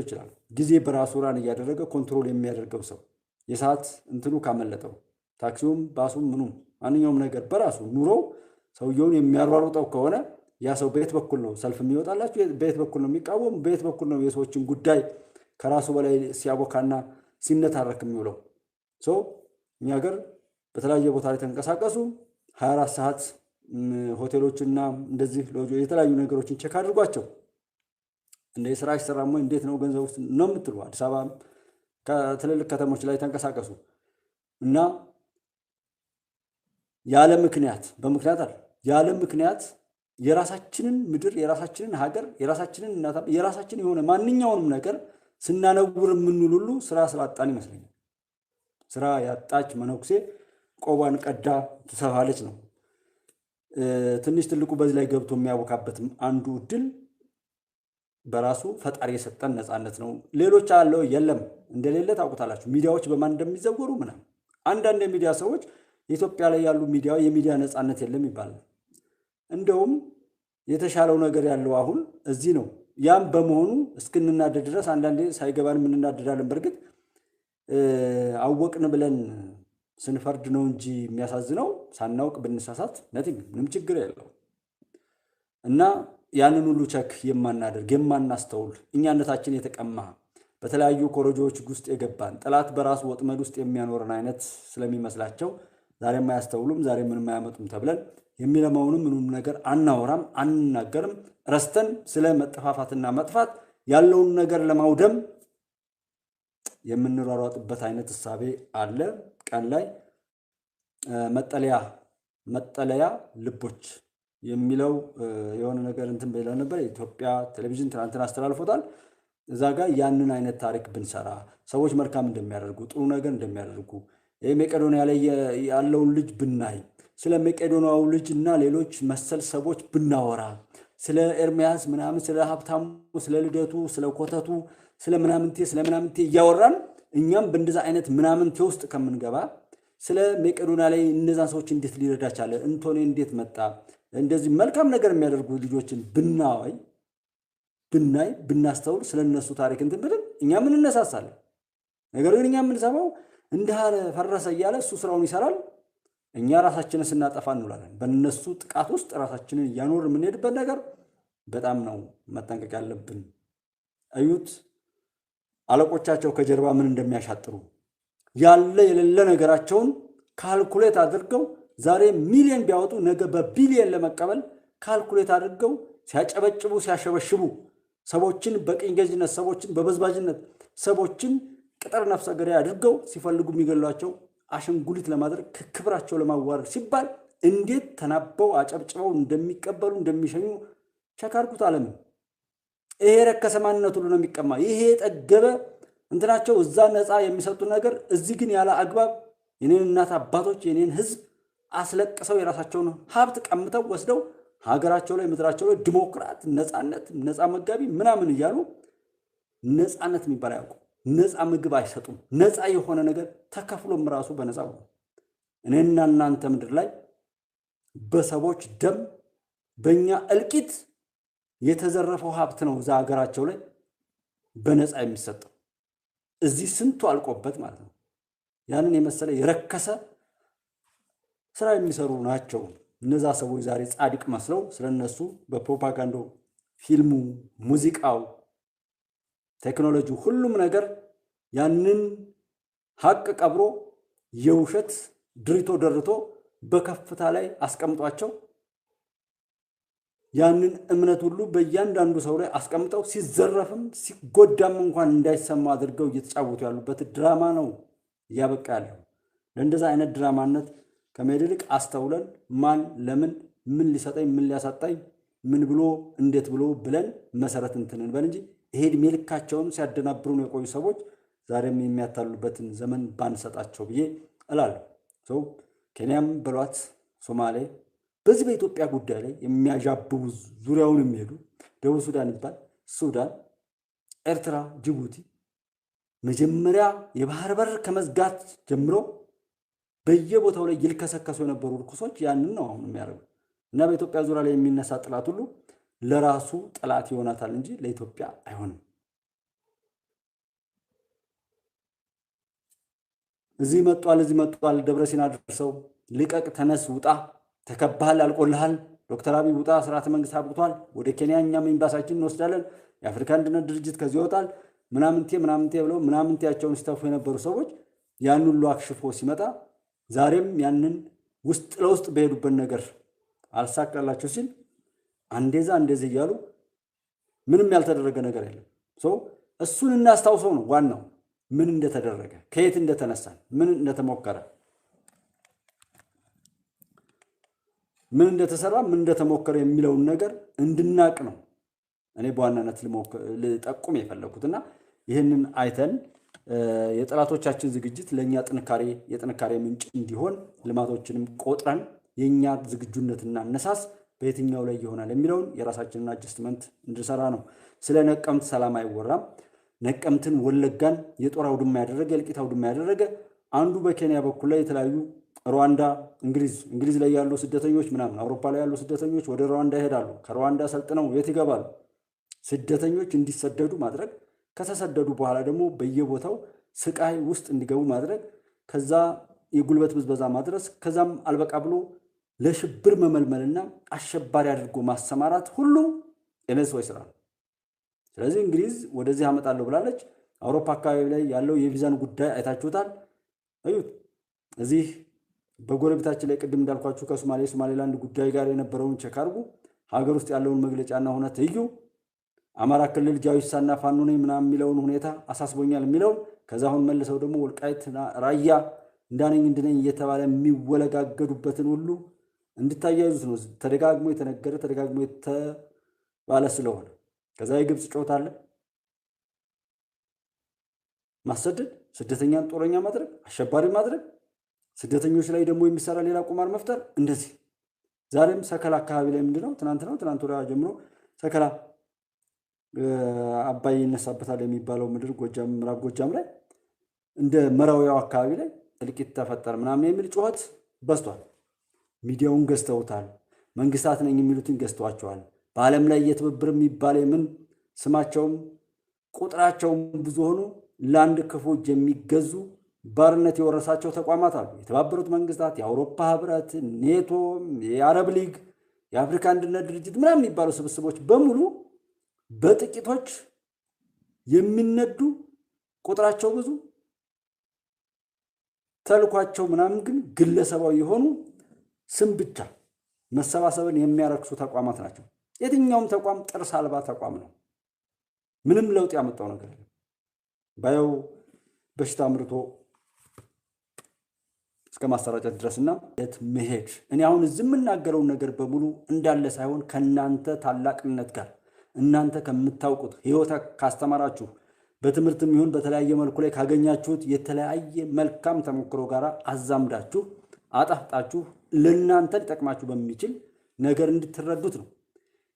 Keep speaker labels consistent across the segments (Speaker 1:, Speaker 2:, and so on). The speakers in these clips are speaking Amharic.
Speaker 1: ይችላል። ጊዜ በራሱ ራን እያደረገ ኮንትሮል የሚያደርገው ሰው የሰዓት እንትኑ ካመለጠው ታክሲውም ባሱም ምኑም ማንኛውም ነገር በራሱ ኑሮ ሰውየውን የሚያሯሩጠው ከሆነ ያ ሰው በየት በኩል ነው ሰልፍ የሚወጣላችሁ? በየት በኩል ነው የሚቃወም? በየት በኩል ነው የሰዎችን ጉዳይ ከራሱ በላይ ሲያቦካና ሲነታረክ የሚውለው? እኛ ሀገር በተለያየ ቦታ ላይ ተንቀሳቀሱ 24 ሰዓት ሆቴሎችና እንደዚህ የተለያዩ ነገሮችን ቼክ አድርጓቸው። እንደ ስራ አይሰራም ወይ እንዴት ነው ገንዘብ ውስጥ ነው የምትሉ አዲስ አበባ ከትልልቅ ከተሞች ላይ ተንቀሳቀሱ እና ያለ ምክንያት በምክንያት አይደል ያለ ምክንያት የራሳችንን ምድር የራሳችንን ሀገር የራሳችንን እናት የራሳችን የሆነ ማንኛውንም ነገር ስናነውር የምንውል ሁሉ ስራ ስላጣን ይመስለኛል። ስራ ያጣች መነኩሴ ቆቧን ቀዳ ትሰፋለች ነው። ትንሽ ትልቁ በዚህ ላይ ገብቶ የሚያወካበት አንዱ እድል በራሱ ፈጣሪ የሰጠን ነፃነት ነው። ሌሎች አለው የለም እንደሌለ ታውቁታላችሁ። ሚዲያዎች በማን እንደሚዘወሩ ምናምን አንዳንድ የሚዲያ ሰዎች ኢትዮጵያ ላይ ያሉ የሚዲያ ነፃነት የለም ይባላል። እንደውም የተሻለው ነገር ያለው አሁን እዚህ ነው። ያም በመሆኑ እስክንናደድ ድረስ አንዳንዴ ሳይገባን የምንናደዳለን። በእርግጥ አወቅን ብለን ስንፈርድ ነው እንጂ የሚያሳዝነው ሳናውቅ ብንሳሳት ምንም ችግር የለው እና ያንን ሁሉ ቸክ የማናደርግ የማናስተውል እኛነታችን የተቀማ በተለያዩ ኮረጆዎች ውስጥ የገባን ጠላት በራሱ ወጥመድ ውስጥ የሚያኖረን አይነት ስለሚመስላቸው ዛሬም አያስተውሉም፣ ዛሬ ምንም አያመጡም ተብለን የሚለማውንም ምንም ነገር አናወራም፣ አንናገርም። ረስተን ስለ መጠፋፋትና መጥፋት ያለውን ነገር ለማውደም የምንሯሯጥበት አይነት እሳቤ አለ። ቀን ላይ መጠለያ ልቦች የሚለው የሆነ ነገር እንትን ብለው ነበር። የኢትዮጵያ ቴሌቪዥን ትናንትና አስተላልፎታል። እዛ ጋር ያንን አይነት ታሪክ ብንሰራ ሰዎች መልካም እንደሚያደርጉ ጥሩ ነገር እንደሚያደርጉ መቄዶንያ ላይ ያለውን ልጅ ብናይ ስለ መቄዶንያው ልጅ እና ሌሎች መሰል ሰዎች ብናወራ ስለ ኤርሚያስ ምናምን ስለ ሀብታሙ ስለ ልደቱ ስለ ኮተቱ ስለ ምናምንቴ እያወራን እኛም በእንደዛ አይነት ምናምንቴ ውስጥ ከምንገባ ስለ መቄዶንያ ላይ እነዛን ሰዎች እንዴት ሊረዳ ቻለ፣ እንቶኔ እንዴት መጣ፣ እንደዚህ መልካም ነገር የሚያደርጉ ልጆችን ብናይ ብናስተውል ስለነሱ ታሪክ እንትን ብለን እኛም እንነሳሳለን። ነገር ግን እኛ የምንሰማው እንዳለ ፈረሰ እያለ እሱ ስራውን ይሰራል፣ እኛ ራሳችንን ስናጠፋ እንውላለን። በእነሱ ጥቃት ውስጥ ራሳችንን እያኖር የምንሄድበት ነገር በጣም ነው መጠንቀቅ ያለብን። እዩት አለቆቻቸው ከጀርባ ምን እንደሚያሻጥሩ ያለ የሌለ ነገራቸውን ካልኩሌት አድርገው ዛሬ ሚሊዮን ቢያወጡ ነገ በቢሊዮን ለመቀበል ካልኩሌት አድርገው ሲያጨበጭቡ ሲያሸበሽቡ ሰዎችን በቅኝ ገዥነት ሰዎችን በበዝባዥነት ሰዎችን ቅጥር ነፍሰ ገዳይ አድርገው ሲፈልጉ የሚገሏቸው አሸንጉሊት ለማድረግ ክብራቸው ለማዋረድ ሲባል እንዴት ተናበው አጨብጭበው እንደሚቀበሉ እንደሚሸኙ ቸካርኩት። ዓለም ይሄ ረከሰ ማንነቱ ሁሉ ነው የሚቀማ። ይሄ የጠገበ እንትናቸው እዛ ነፃ የሚሰጡ ነገር እዚህ ግን ያለ አግባብ የኔን እናት አባቶች የኔን ህዝብ አስለቅሰው የራሳቸውን ሀብት ቀምተው ወስደው ሀገራቸው ላይ ምድራቸው ላይ ዲሞክራት ነፃነት ነፃ መጋቢ ምናምን እያሉ ነፃነት የሚባል አያውቁ። ነፃ ምግብ አይሰጡም። ነፃ የሆነ ነገር ተከፍሎም ራሱ በነፃ ነው። እኔና እናንተ ምድር ላይ በሰዎች ደም በእኛ እልቂት የተዘረፈው ሀብት ነው እዛ ሀገራቸው ላይ በነፃ የሚሰጠው። እዚህ ስንቱ አልቆበት ማለት ነው። ያንን የመሰለ የረከሰ ስራ የሚሰሩ ናቸው እነዛ ሰዎች ዛሬ ጻድቅ መስለው ስለነሱ በፕሮፓጋንዳ ፊልሙ፣ ሙዚቃው፣ ቴክኖሎጂ ሁሉም ነገር ያንን ሀቅ ቀብሮ የውሸት ድሪቶ ደርቶ በከፍታ ላይ አስቀምጧቸው ያንን እምነት ሁሉ በእያንዳንዱ ሰው ላይ አስቀምጠው ሲዘረፍም ሲጎዳም እንኳን እንዳይሰማ አድርገው እየተጫወቱ ያሉበት ድራማ ነው እያበቃ ያለው። ለእንደዛ አይነት ድራማነት ከመሄድ ይልቅ አስተውለን ማን ለምን ምን ሊሰጠኝ ምን ሊያሳጣኝ ምን ብሎ እንዴት ብሎ ብለን መሰረት እንትን እንበል እንጂ ይሄ ዕድሜ ልካቸውን ሲያደናብሩ ነው የቆዩ ሰዎች ዛሬም የሚያታሉበትን ዘመን ባንሰጣቸው ብዬ እላለሁ። ኬንያም በሏት ሶማሌ በዚህ በኢትዮጵያ ጉዳይ ላይ የሚያዣብቡ ዙሪያውን የሚሄዱ ደቡብ ሱዳን ይባል ሱዳን፣ ኤርትራ፣ ጅቡቲ መጀመሪያ የባህር በር ከመዝጋት ጀምሮ በየቦታው ላይ ይልከሰከሱ የነበሩ ርኩሶች ያንን ነው አሁን የሚያደርጉ እና በኢትዮጵያ ዙሪያ ላይ የሚነሳ ጥላት ሁሉ ለራሱ ጥላት ይሆናታል እንጂ ለኢትዮጵያ አይሆንም። እዚህ መጥቷል ደብረ ሲና ደርሰው ልቀቅ፣ ተነስ፣ ውጣ፣ ተከባሃል፣ አልቆልሃል፣ ዶክተር አብይ ውጣ፣ ስርዓተ መንግስት አብቅቷል፣ ወደ ኬንያ እኛም ኤምባሲያችን እንወስዳለን፣ የአፍሪካ አንድነት ድርጅት ከዚህ ይወጣል ምናምንቴ ብለው ምናምንቴያቸውን ሲተፉ የነበሩ ሰዎች ያን ሁሉ አክሽፎ ሲመጣ ዛሬም ያንን ውስጥ ለውስጥ በሄዱበት ነገር አልሳካላቸው ሲል አንዴዛ እንደዚህ እያሉ ምንም ያልተደረገ ነገር የለም። እሱን እናስታውሰው ነው ዋናው። ምን እንደተደረገ፣ ከየት እንደተነሳ፣ ምን እንደተሞከረ፣ ምን እንደተሰራ፣ ምን እንደተሞከረ የሚለውን ነገር እንድናቅ ነው እኔ በዋናነት ልጠቁም የፈለኩትና ይህንን አይተን የጠላቶቻችን ዝግጅት ለኛ የጥንካሬ ምንጭ እንዲሆን ልማቶችንም ቆጥረን የኛ ዝግጁነትና አነሳስ በየትኛው ላይ ይሆናል የሚለውን የራሳችንን አጀስትመንት እንድሰራ ነው። ስለ ነቀምት ሰላም አይወራም። ነቀምትን ወለጋን የጦር አውድማ ያደረገ የእልቂት አውድማ ያደረገ አንዱ በኬንያ በኩል ላይ የተለያዩ ሩዋንዳ እንግሊዝ ላይ ያሉ ስደተኞች ምናምን አውሮፓ ላይ ያሉ ስደተኞች ወደ ሩዋንዳ ይሄዳሉ። ከሩዋንዳ ሰልጥነው የት ይገባሉ? ስደተኞች እንዲሰደዱ ማድረግ፣ ከተሰደዱ በኋላ ደግሞ በየቦታው ስቃይ ውስጥ እንዲገቡ ማድረግ፣ ከዛ የጉልበት ብዝበዛ ማድረስ፣ ከዛም አልበቃ ብሎ ለሽብር መመልመልና አሸባሪ አድርጎ ማሰማራት ሁሉ የነሰዎች ስራ ነው። ስለዚህ እንግሊዝ ወደዚህ አመጣለሁ ብላለች። አውሮፓ አካባቢ ላይ ያለው የቪዛን ጉዳይ አይታችሁታል። እዩት። እዚህ በጎረቤታችን ላይ ቅድም እንዳልኳችሁ ከሶማሌላንድ ጉዳይ ጋር የነበረውን ቼክ አድርጉ። ሀገር ውስጥ ያለውን መግለጫና ሁኔታ እዩ። አማራ ክልል ጃዊሳና ፋኖ ነኝ ምናምን የሚለውን ሁኔታ አሳስቦኛል የሚለውን ከዛ አሁን መልሰው ደግሞ ወልቃይት ራያ እንዳነኝ እንድነኝ እየተባለ የሚወለጋገዱበትን ሁሉ እንድታያዩት ነው። ተደጋግሞ የተነገረ ተደጋግሞ የተባለ ስለሆነ ከዛ የግብፅ ጮት አለ። ማሰደድ፣ ስደተኛን ጦረኛ ማድረግ፣ አሸባሪ ማድረግ፣ ስደተኞች ላይ ደግሞ የሚሰራ ሌላ ቁማር መፍጠር። እንደዚህ ዛሬም ሰከላ አካባቢ ላይ ምንድነው ትናንት ወዲያ ጀምሮ ሰከላ አባይ ይነሳበታል የሚባለው ምድር ጎጃም፣ ምዕራብ ጎጃም ላይ እንደ መራዊያው አካባቢ ላይ እልቂት ተፈጠረ ምናምን የሚል ጩኸት በዝቷል። ሚዲያውን ገዝተውታል። መንግስታት ነኝ የሚሉትን ገዝተዋቸዋል። በዓለም ላይ የትብብር የሚባል ምን ስማቸውም ቁጥራቸውም ብዙ ሆኑ ለአንድ ክፉ እጅ የሚገዙ ባርነት የወረሳቸው ተቋማት አሉ። የተባበሩት መንግስታት፣ የአውሮፓ ህብረት፣ ኔቶ፣ የአረብ ሊግ፣ የአፍሪካ አንድነት ድርጅት ምናምን የሚባሉ ስብስቦች በሙሉ በጥቂቶች የሚነዱ ቁጥራቸው ብዙ ተልኳቸው ምናምን ግን ግለሰባዊ የሆኑ ስም ብቻ መሰባሰብን የሚያረክሱ ተቋማት ናቸው። የትኛውም ተቋም ጥርስ አልባ ተቋም ነው። ምንም ለውጥ ያመጣው ነገር የለም። ባየው በሽታ አምርቶ እስከ ማሰራጨት ድረስና መሄድ። እኔ አሁን እዚህ የምናገረው ነገር በሙሉ እንዳለ ሳይሆን ከእናንተ ታላቅነት ጋር እናንተ ከምታውቁት ህይወት ካስተማራችሁ በትምህርትም ይሁን በተለያየ መልኩ ላይ ካገኛችሁት የተለያየ መልካም ተሞክሮ ጋር አዛምዳችሁ አጣፍጣችሁ ለእናንተ ሊጠቅማችሁ በሚችል ነገር እንድትረዱት ነው።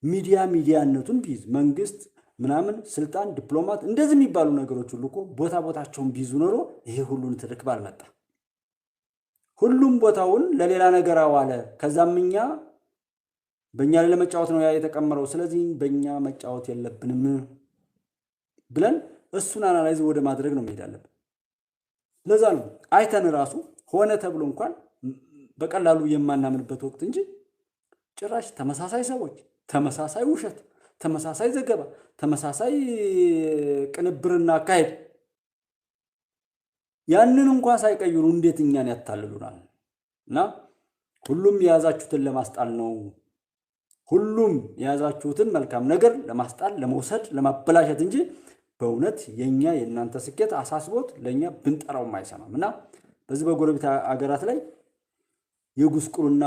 Speaker 1: ሚዲያነቱን ቢይዝ መንግስት ምናምን ስልጣን ዲፕሎማት እንደዚህ የሚባሉ ነገሮች ሁሉ እኮ ቦታቸውን ቢይዙ ኖሮ ይሄ ሁሉን ትርክ ባልመጣ። ሁሉም ቦታውን ለሌላ ነገር አዋለ። ከዛም እኛ በእኛ ላይ ለመጫወት ነው ያ የተቀመረው። ስለዚህ በእኛ መጫወት የለብንም ብለን እሱን አናላይዝ ወደ ማድረግ ነው መሄድ አለብን። ለዛ ነው አይተን ራሱ ሆነ ተብሎ እንኳን በቀላሉ የማናምንበት ወቅት እንጂ ጭራሽ ተመሳሳይ ሰዎች፣ ተመሳሳይ ውሸት፣ ተመሳሳይ ዘገባ፣ ተመሳሳይ ቅንብርና አካሄድ ያንን እንኳን ሳይቀይሩ እንዴት እኛን ያታልሉናል? እና ሁሉም የያዛችሁትን ለማስጣል ነው። ሁሉም የያዛችሁትን መልካም ነገር ለማስጣል፣ ለመውሰድ፣ ለማበላሸት እንጂ በእውነት የእናንተ ስኬት አሳስቦት ለእኛ ብንጠራውም አይሰማም። እና በዚህ በጎረቤት አገራት ላይ ጉስቁልና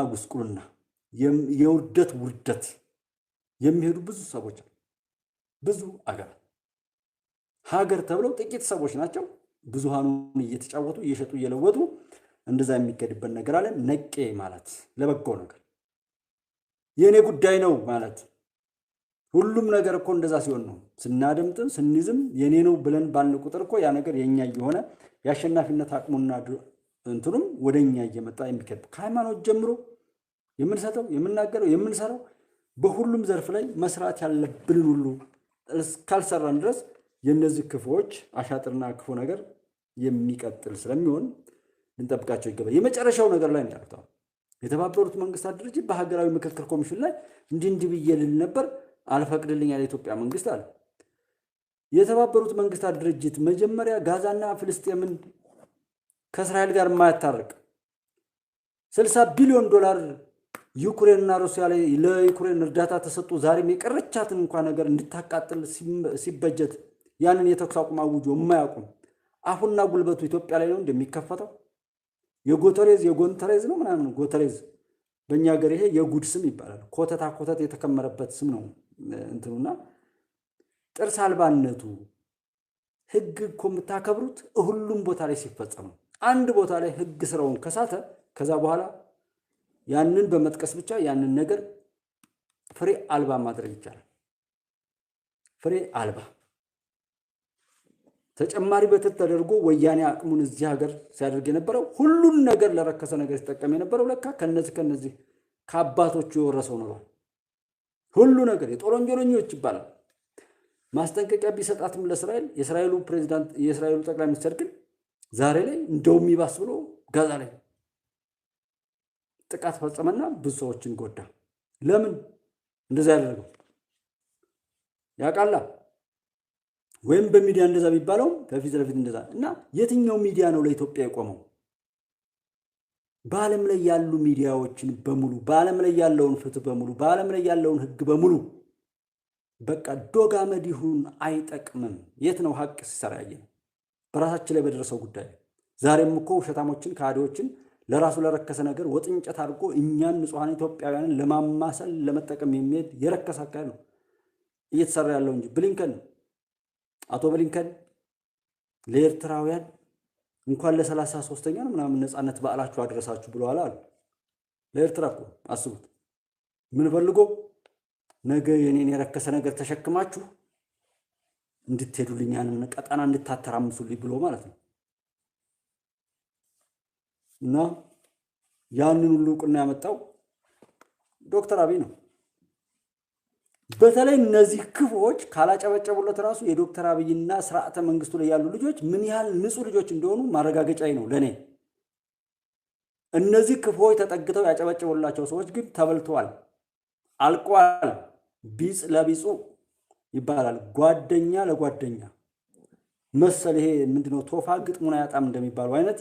Speaker 1: የውርደት ውርደት የሚሄዱ ብዙ ሰዎች አሉ። ብዙ ሀገር ተብለው ጥቂት ሰዎች ናቸው ብዙሃኑን እየተጫወቱ እየሸጡ እየለወጡ እንደዛ የሚገድበት ነገር አለ። ነቄ ማለት ለበጎ ነገር የኔ ጉዳይ ነው ማለት ሁሉም ነገር እኮ እንደዛ ሲሆን ነው። ስናደምጥም ስንይዝም የኔ ነው ብለን ባልን ቁጥር እኮ ያ ነገር የኛ እየሆነ የአሸናፊነት አቅሙና እንትኑም ወደኛ እየመጣ የሚከድ ከሃይማኖት ጀምሮ የምንሰጠው የምናገረው የምንሰራው በሁሉም ዘርፍ ላይ መስራት ያለብን ሁሉ እስካልሰራን ድረስ የነዚህ ክፉዎች አሻጥርና ክፉ ነገር የሚቀጥል ስለሚሆን ልንጠብቃቸው ይገባል። የመጨረሻው ነገር ላይ እንዳልተው የተባበሩት መንግስታት ድርጅት በሀገራዊ ምክክር ኮሚሽን ላይ እንዲህ ብዬ ልል ነበር አልፈቅድልኝ ያለ ኢትዮጵያ መንግስት አለ። የተባበሩት መንግስታት ድርጅት መጀመሪያ ጋዛና ፍልስጤምን ከእስራኤል ጋር የማያታርቅ 60 ቢሊዮን ዶላር ዩክሬንና ሩሲያ ላይ ለዩክሬን እርዳታ ተሰጥቶ ዛሬም የቀረቻትን እንኳን ነገር እንድታቃጥል ሲበጀት ያንን የተኩስ አቁም አውጆ የማያውቁም አፉና ጉልበቱ ኢትዮጵያ ላይ ነው እንደሚከፈተው የጎንተሬዝ ነው ምናምን ጎተሬዝ በእኛ ሀገር ይሄ የጉድ ስም ይባላል። ኮተት የተከመረበት ስም ነው እንትኑና ጥርስ አልባነቱ ህግ እኮ የምታከብሩት ሁሉም ቦታ ላይ ሲፈጸም ነው። አንድ ቦታ ላይ ህግ ስራውን ከሳተ ከዛ በኋላ ያንን በመጥቀስ ብቻ ያንን ነገር ፍሬ አልባ ማድረግ ይቻላል። ፍሬ አልባ ተጨማሪ በትር ተደርጎ ወያኔ አቅሙን እዚህ ሀገር ሲያደርግ የነበረው ሁሉን ነገር ለረከሰ ነገር ሲጠቀም የነበረው ለካ ከነዚህ ከአባቶቹ የወረሰው ነው። ሁሉ ነገር የጦር ወንጀለኞች ይባላል። ማስጠንቀቂያ ቢሰጣትም ለእስራኤል የእስራኤሉ ጠቅላይ ሚኒስትር ግን ዛሬ ላይ እንደውም ይባስ ብሎ ጋዛ ላይ ጥቃት ፈጸመና ብዙ ሰዎችን ጎዳ። ለምን እንደዛ ያደረገው ያውቃላ? ወይም በሚዲያ እንደዛ ቢባለው ከፊት ለፊት እንደዛ እና የትኛው ሚዲያ ነው ለኢትዮጵያ የቆመው? በዓለም ላይ ያሉ ሚዲያዎችን በሙሉ በዓለም ላይ ያለውን ፍትህ በሙሉ በዓለም ላይ ያለውን ህግ በሙሉ በቃ ዶግ አመድ ይሁን አይጠቅምም። የት ነው ሀቅ ሲሰራ ያየነው? በራሳችን ላይ በደረሰው ጉዳይ ዛሬም እኮ ውሸታሞችን ከሃዲዎችን ለራሱ ለረከሰ ነገር ወጥንጨት አድርጎ እኛን ንጹሃን ኢትዮጵያውያንን ለማማሰል ለመጠቀም የሚሄድ የረከሰ አካል ነው እየተሰራ ያለው እንጂ አቶ ብሊንከን ለኤርትራውያን እንኳን ለ33ኛ ምናምን ነፃነት በዓላችሁ አድረሳችሁ ብለዋል አሉ። ለኤርትራ እኮ አስቡት ምን ፈልጎ ነገ የኔን የረከሰ ነገር ተሸክማችሁ እንድትሄዱልኝ ያንን ቀጣና እንድታተራምሱልኝ ብሎ ማለት ነው። እና ያንን ሁሉ ዕውቅና ያመጣው ዶክተር አብይ ነው። በተለይ እነዚህ ክፉዎች ካላጨበጨቡለት ራሱ የዶክተር አብይና ስርዓተ መንግስቱ ላይ ያሉ ልጆች ምን ያህል ንጹህ ልጆች እንደሆኑ ማረጋገጫይ ነው ለኔ። እነዚህ ክፉዎች ተጠግተው ያጨበጨቡላቸው ሰዎች ግን ተበልተዋል፣ አልቀዋል። ቢጽ ለቢጹ ይባላል። ጓደኛ ለጓደኛ መሰል ይሄ ምንድነው ቶፋ ግጥሙን አያጣም እንደሚባለው አይነት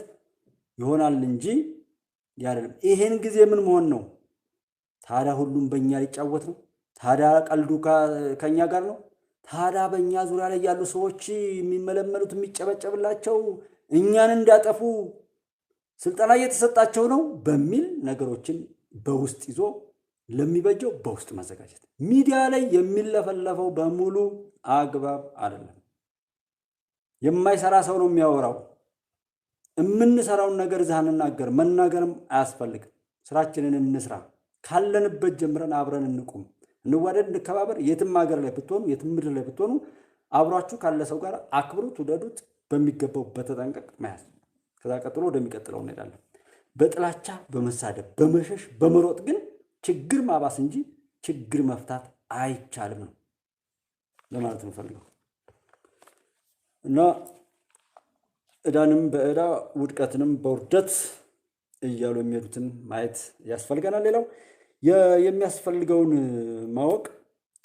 Speaker 1: ይሆናል እንጂ ያለም ይሄን ጊዜ ምን መሆን ነው ታዲያ? ሁሉም በእኛ ሊጫወት ነው ታዲያ? ቀልዱ ከኛ ጋር ነው ታዲያ? በእኛ ዙሪያ ላይ ያሉ ሰዎች የሚመለመሉት የሚጨበጨብላቸው እኛን እንዳጠፉ ስልጠና እየተሰጣቸው ነው በሚል ነገሮችን በውስጥ ይዞ ለሚበጀው በውስጥ ማዘጋጀት። ሚዲያ ላይ የሚለፈለፈው በሙሉ አግባብ አይደለም። የማይሰራ ሰው ነው የሚያወራው። የምንሰራውን ነገር ዛንናገር መናገርም አያስፈልግም። ስራችንን እንስራ። ካለንበት ጀምረን አብረን እንቁም፣ እንዋደድ፣ እንከባበር። የትም ሀገር ላይ ብትሆኑ የትም ምድር ላይ ብትሆኑ አብሯችሁ ካለ ሰው ጋር አክብሩት፣ ውደዱት፣ በሚገባው በተጠንቀቅ መያዝ። ከዛ ቀጥሎ ወደሚቀጥለው እንሄዳለን። በጥላቻ በመሳደብ በመሸሽ በመሮጥ ግን ችግር ማባስ እንጂ ችግር መፍታት አይቻልም ነው ለማለት ነው ፈልገው እና እዳንም በእዳ ውድቀትንም በውርደት እያሉ የሚሄዱትን ማየት ያስፈልገናል። ሌላው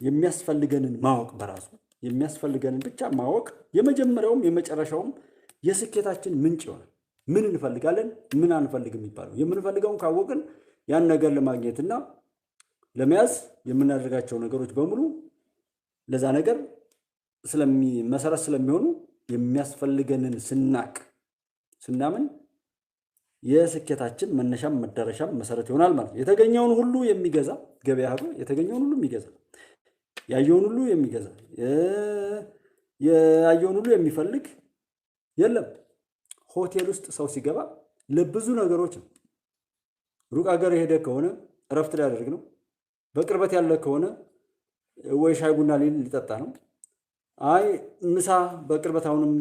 Speaker 1: የሚያስፈልገንን ማወቅ በራሱ የሚያስፈልገንን ብቻ ማወቅ የመጀመሪያውም የመጨረሻውም የስኬታችን ምንጭ ይሆናል። ምን እንፈልጋለን ምን አንፈልግም የሚባለው የምንፈልገውን ካወቅን ያን ነገር ለማግኘትና ለመያዝ የምናደርጋቸው ነገሮች በሙሉ ለዛ ነገር መሰረት ስለሚሆኑ የሚያስፈልገንን ስናምን የስኬታችን መነሻም መዳረሻም መሰረት ይሆናል ማለት ነው። የተገኘውን ሁሉ የሚገዛ ገበያ ሄዶ የተገኘውን ሁሉ የሚገዛ ያየውን ሁሉ የሚገዛ ያየውን ሁሉ የሚፈልግ የለም። ሆቴል ውስጥ ሰው ሲገባ ለብዙ ነገሮች ነው። ሩቅ ሀገር የሄደ ከሆነ እረፍት ሊያደርግ ነው። በቅርበት ያለ ከሆነ ወይ ሻይ ቡና ሊጠጣ ነው። አይ ምሳ በቅርበት አሁንም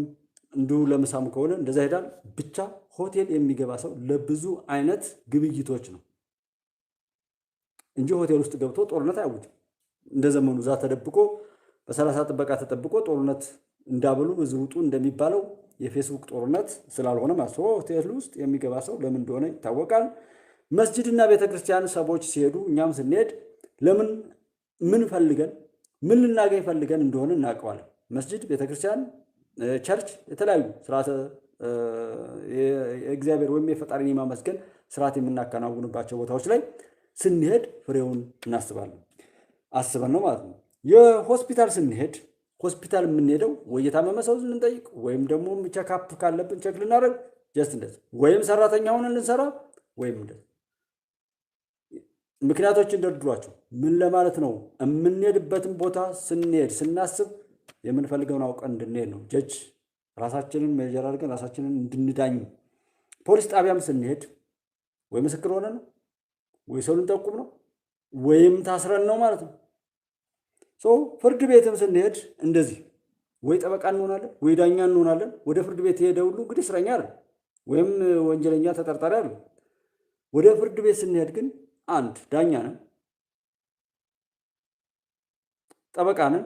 Speaker 1: እንዲሁ ለምሳም ከሆነ እንደዛ ሄዳል። ብቻ ሆቴል የሚገባ ሰው ለብዙ አይነት ግብይቶች ነው እንጂ ሆቴል ውስጥ ገብቶ ጦርነት አያውጅም። እንደ ዘመኑ እዛ ተደብቆ በ30 ጥበቃ ተጠብቆ ጦርነት እንዳበሉ ዝውጡ እንደሚባለው የፌስቡክ ጦርነት ስላልሆነ ማለት ሆቴል ውስጥ የሚገባ ሰው ለምን እንደሆነ ይታወቃል። መስጂድና ቤተክርስቲያን ሰዎች ሲሄዱ እኛም ስንሄድ ለምን ምን ፈልገን ምን ልናገኝ ፈልገን እንደሆነ እናውቀዋለን። መስጂድ፣ ቤተክርስቲያን፣ ቸርች የተለያዩ ስርዓተ የእግዚአብሔር ወይም የፈጣሪን የማመስገን ስርዓት የምናከናውንባቸው ቦታዎች ላይ ስንሄድ ፍሬውን እናስባለን። አስበን ነው ማለት ነው። የሆስፒታል ስንሄድ ሆስፒታል የምንሄደው ወይ የታመመ ሰው ልንጠይቅ ወይም ደግሞ ቼክአፕ ካለብን ቼክ ልናደርግ ጀስት እንደዚህ ወይም ሰራተኛ ሆነን ልንሰራ ወይም እንደዚህ ምክንያቶች እንደድሯቸው ምን ለማለት ነው? የምንሄድበትን ቦታ ስንሄድ ስናስብ የምንፈልገውን አውቀን እንድንሄድ ነው። ጀጅ ራሳችንን ሜጀር አድርገን ራሳችንን እንድንዳኝ። ፖሊስ ጣቢያም ስንሄድ ወይ ምስክር ሆነን ነው ወይ ሰው ልንጠቁም ነው ወይም ታስረን ነው ማለት ነው። ፍርድ ቤትም ስንሄድ እንደዚህ ወይ ጠበቃ እንሆናለን ወይ ዳኛ እንሆናለን። ወደ ፍርድ ቤት የሄደ ሁሉ እንግዲህ እስረኛ አይደል ወይም ወንጀለኛ ተጠርጣሪ አይደል። ወደ ፍርድ ቤት ስንሄድ ግን አንድ ዳኛ ነን፣ ጠበቃ ነን፣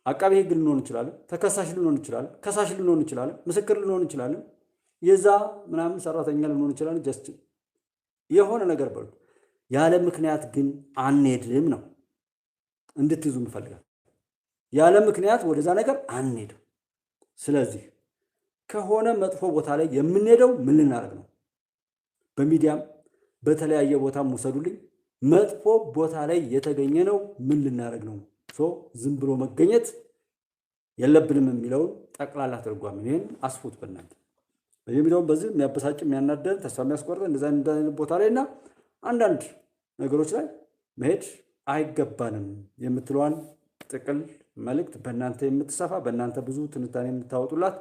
Speaker 1: አቃቤ ሕግ ልንሆን እንችላለን፣ ተከሳሽ ልንሆን እንችላለን፣ ከሳሽ ልንሆን እንችላለን፣ ምስክር ልንሆን እንችላለን፣ የዛ ምናምን ሰራተኛ ልንሆን እንችላለን። ጀስት የሆነ ነገር በሉ ያለ ምክንያት ግን አንሄድም ነው እንድትይዙ እንፈልጋለን። ያለ ምክንያት ወደዛ ነገር አንሄድም። ስለዚህ ከሆነ መጥፎ ቦታ ላይ የምንሄደው ምን ልናደርግ ነው? በሚዲያም በተለያየ ቦታም ውሰዱልኝ፣ መጥፎ ቦታ ላይ የተገኘ ነው ምን ልናደርግ ነው? ዝም ብሎ መገኘት የለብንም የሚለውን ጠቅላላ ትርጓሜ ይሄን አስፉት በእናንተ በሚዲያውም በዚህ የሚያበሳጭ የሚያናደን ተስፋ የሚያስቆርጥ እንደዛ አይነት ቦታ ላይና አንዳንድ ነገሮች ላይ መሄድ አይገባንም የምትለዋን ጥቅል መልእክት በእናንተ የምትሰፋ በእናንተ ብዙ ትንታኔ የምታወጡላት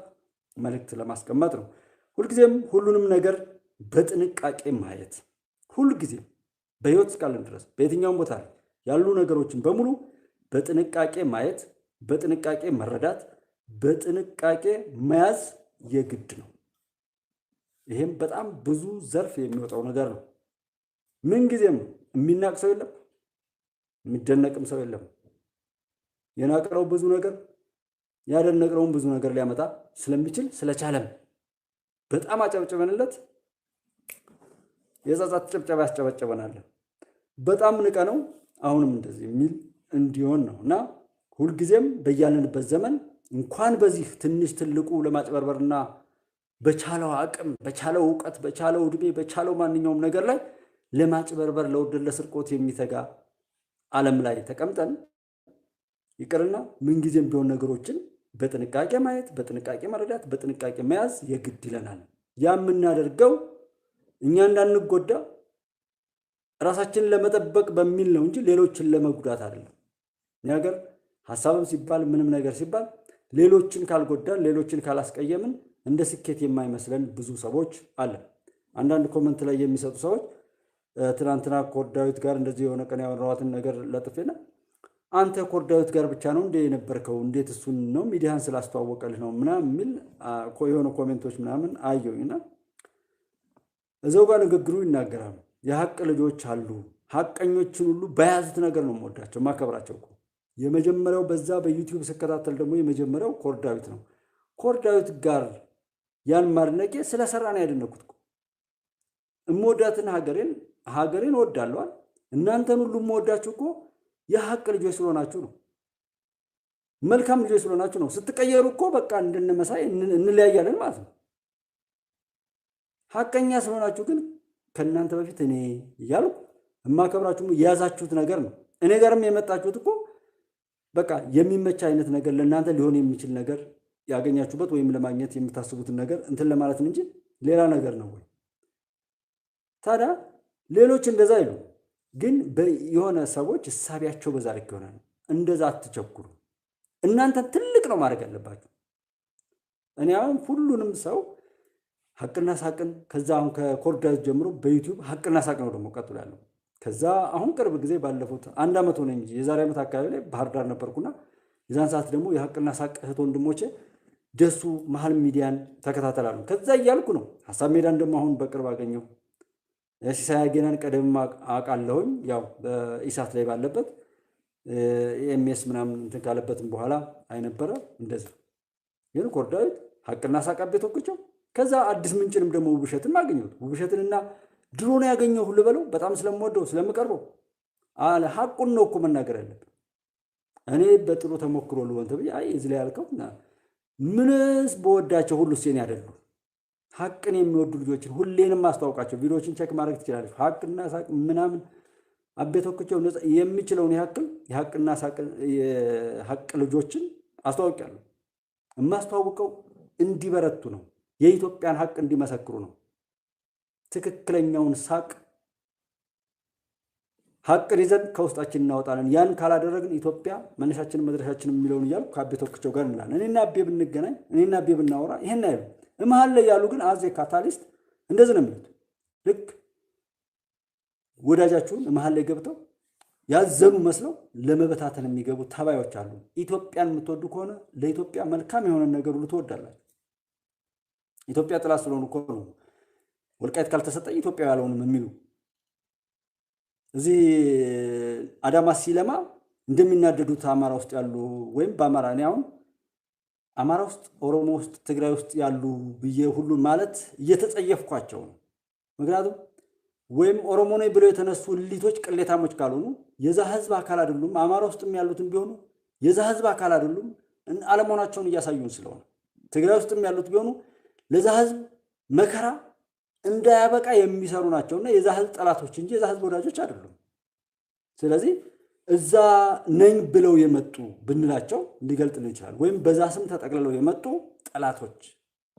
Speaker 1: መልእክት ለማስቀመጥ ነው። ሁልጊዜም ሁሉንም ነገር በጥንቃቄ ማየት፣ ሁልጊዜም በህይወት እስካለን ድረስ በየትኛውም ቦታ ላይ ያሉ ነገሮችን በሙሉ በጥንቃቄ ማየት፣ በጥንቃቄ መረዳት፣ በጥንቃቄ መያዝ የግድ ነው። ይሄም በጣም ብዙ ዘርፍ የሚወጣው ነገር ነው። ምን ጊዜም የሚናቅ ሰው የለም፣ የሚደነቅም ሰው የለም። የናቀረው ብዙ ነገር ያደነቀውን ብዙ ነገር ሊያመጣ ስለሚችል ስለቻለም በጣም አጨብጭበንለት የጸጸት ጭብጨባ ያስጨበጨበናል። በጣም ንቀ ነው አሁንም እንደዚህ የሚል እንዲሆን ነው እና ሁልጊዜም በያለንበት ዘመን እንኳን በዚህ ትንሽ ትልቁ ለማጭበርበርና በቻለው አቅም በቻለው ዕውቀት በቻለው ዕድሜ በቻለው ማንኛውም ነገር ላይ ለማጭበርበር ለውርደት ለስርቆት የሚተጋ ዓለም ላይ ተቀምጠን ይቅርና ምንጊዜም ቢሆን ነገሮችን በጥንቃቄ ማየት፣ በጥንቃቄ መረዳት፣ በጥንቃቄ መያዝ የግድ ይለናል። ያ የምናደርገው እኛ እንዳንጎዳ ራሳችንን ለመጠበቅ በሚል ነው እንጂ ሌሎችን ለመጉዳት አይደለም። ነገር ሐሳብም ሲባል ምንም ነገር ሲባል ሌሎችን ካልጎዳን ሌሎችን ካላስቀየምን እንደ ስኬት የማይመስለን ብዙ ሰዎች አለ። አንዳንድ ኮመንት ላይ የሚሰጡ ሰዎች ትናንትና ኮርዳዊት ጋር እንደዚህ የሆነ ቀን ያወራዋትን ነገር ለጥፌና አንተ ኮርዳዊት ጋር ብቻ ነው እንደ የነበርከው እንዴት እሱን ነው ሚዲያን ስላስተዋወቀልህ ነው ምናምን የሚል የሆነ ኮሜንቶች ምናምን አየሁኝና እዛው ጋር ንግግሩ ይናገራሉ። የሐቅ ልጆች አሉ። ሐቀኞችን ሁሉ በያዙት ነገር ነው የምወዳቸው ማከብራቸው እኮ። የመጀመሪያው በዛ በዩቲዩብ ስከታተል ደግሞ የመጀመሪያው ኮርዳዊት ነው። ኮርዳዊት ጋር ያን ማድነቄ ስለሰራ ነው ያደነኩት እኮ። እምወዳትን ሀገሬን እወዳለሁ። እናንተን ሁሉ የምወዳችሁ እኮ የሐቅ ልጆች ስለሆናችሁ ነው። መልካም ልጆች ስለሆናችሁ ነው። ስትቀየሩ እኮ በቃ እንድንመሳይ እንለያያለን ማለት ነው። ሐቀኛ ስለሆናችሁ ግን ከእናንተ በፊት እኔ እያልኩ የማከብራችሁ የያዛችሁት ነገር ነው። እኔ ጋርም የመጣችሁት እኮ በቃ የሚመች አይነት ነገር ለእናንተ ሊሆን የሚችል ነገር ያገኛችሁበት ወይም ለማግኘት የምታስቡትን ነገር እንትን ለማለት እንጂ ሌላ ነገር ነው ወይ? ታዲያ ሌሎች እንደዛ ይሉ ግን የሆነ ሰዎች እሳቢያቸው በዛ ልክ ይሆናል። እንደዛ አትቸኩሩ። እናንተ ትልቅ ነው ማድረግ ያለባችሁ። እኔ አሁን ሁሉንም ሰው ሐቅና ሳቅን ከዛ አሁን ከኮርዳዊት ጀምሮ በዩቲዩብ ሐቅና ሳቅ ነው ደግሞ ቀጥሎ ያለው። ከዛ አሁን ቅርብ ጊዜ ባለፉት 1 ዓመት ሆነ እንጂ የዛሬ ዓመት አካባቢ ላይ ባህር ዳር ነበርኩና የዛን ሰዓት ደግሞ የሐቅና ሳቅ እህት ወንድሞቼ ደሱ መሀል ሚዲያን ተከታተላሉ። ከዛ እያልኩ ነው ሐሳብ ሜዳን ደግሞ አሁን በቅርብ አገኘው። ሲሳይ አገናን ቀደም አውቃለሁኝ ያው በኢሳት ላይ ባለበት ኤምኤስ ምናምን እንትን ካለበትም በኋላ አይነበረ እንደዚህ ግን ኮርዳዊት ሐቅና ሳቅ አቤቶክቸው ከዛ አዲስ ምንጭንም ደግሞ ውብሸትን ማግኘት ውብሸትንና ድሮ ነው ያገኘው ሁሉ በለው በጣም ስለምወደው ስለምቀርበው አለ ሐቁን ነው እኮ መናገር ያለብን። እኔ በጥሩ ተሞክሮ ልሆን ተብዬ አይ እዚህ ላይ ያልከው ምንስ በወዳቸው ሁሉ ሴን ያደሉ ሐቅን የሚወዱ ልጆችን ሁሌንም አስተዋውቃቸው። ቪዲዮዎችን ቼክ ማድረግ ትችላለች። ሐቅና ሳቅ ምናምን አቤቶክቸው የሚችለውን የሐቅና ሳቅ የሐቅ ልጆችን አስተዋውቂያለሁ። የማስተዋውቀው እንዲበረቱ ነው። የኢትዮጵያን ሐቅ እንዲመሰክሩ ነው። ትክክለኛውን ሳቅ ሐቅን ይዘን ከውስጣችን እናወጣለን። ያን ካላደረግን ኢትዮጵያ መነሻችን መድረሻችን የሚለውን እያሉ ከአቤቶክቸው ጋር እንላለን። እኔና አቤ ብንገናኝ እኔና አቤ ብናወራ ይሄን አይሉ መሀል ላይ ያሉ ግን አዜ ካታሊስት እንደዚህ ነው የሚሉት። ልክ ወዳጃችሁን መሀል ላይ ገብተው ያዘኑ መስለው ለመበታተን የሚገቡ ተባዮች አሉ። ኢትዮጵያን የምትወዱ ከሆነ ለኢትዮጵያ መልካም የሆነ ነገር ሁሉ ትወዳላችሁ። ኢትዮጵያ ጥላ ስለሆኑ እኮ ነው ወልቃይት ካልተሰጠኝ ኢትዮጵያ ያለውንም የሚሉ እዚህ አዳማ ሲለማ እንደሚናደዱት አማራ ውስጥ ያሉ ወይም በአማራ እኔ አሁን አማራ ውስጥ ኦሮሞ ውስጥ ትግራይ ውስጥ ያሉ ብዬ ሁሉን ማለት እየተጸየፍኳቸው ነው። ምክንያቱም ወይም ኦሮሞ ነኝ ብለው የተነሱ እሊቶች ቅሌታሞች ካልሆኑ የዛ ህዝብ አካል አይደሉም። አማራ ውስጥም ያሉትን ቢሆኑ የዛ ህዝብ አካል አይደሉም። አለመሆናቸውን እያሳዩን ስለሆነ ትግራይ ውስጥም ያሉት ቢሆኑ ለዛ ህዝብ መከራ እንዳያበቃ የሚሰሩ ናቸውና የዛ ህዝብ ጠላቶች እንጂ የዛ ህዝብ ወዳጆች አይደሉም። ስለዚህ እዛ ነኝ ብለው የመጡ ብንላቸው ሊገልጥልን ይችላል። ወይም በዛ ስም ተጠቅልለው የመጡ ጠላቶች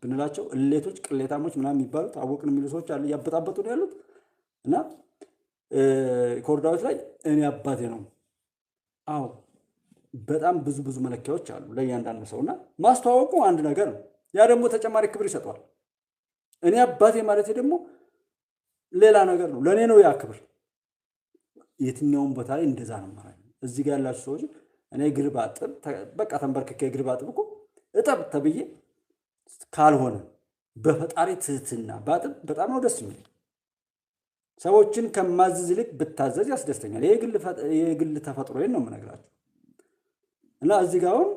Speaker 1: ብንላቸው እሌቶች፣ ቅሌታሞች ምናምን የሚባሉት አወቅን የሚሉ ሰዎች አሉ፣ እያበጣበጡ ነው ያሉት። እና ኮርዳዎች ላይ እኔ አባቴ ነው። አዎ በጣም ብዙ መለኪያዎች አሉ ለእያንዳንዱ ሰውና ማስተዋወቁ አንድ ነገር ነው። ያ ደግሞ ተጨማሪ ክብር ይሰጠዋል። እኔ አባቴ ማለት ደግሞ ሌላ ነገር ነው። ለእኔ ነው ያ ክብር። የትኛውም ቦታ ላይ እንደዛ ነው ማለት ነው። እዚህ ጋር ያላችሁ ሰዎች እኔ እግር ባጥብ በቃ ተንበርክኬ እግር ባጥብ እኮ እጠብ ተብዬ ካልሆነ በፈጣሪ ትህትና ባጥብ በጣም ነው ደስ የሚል። ሰዎችን ከማዝዝ ይልቅ ብታዘዝ ያስደስተኛል። የግል ተፈጥሮዬን ነው የምነግራችሁ። እና እዚህ ጋር አሁን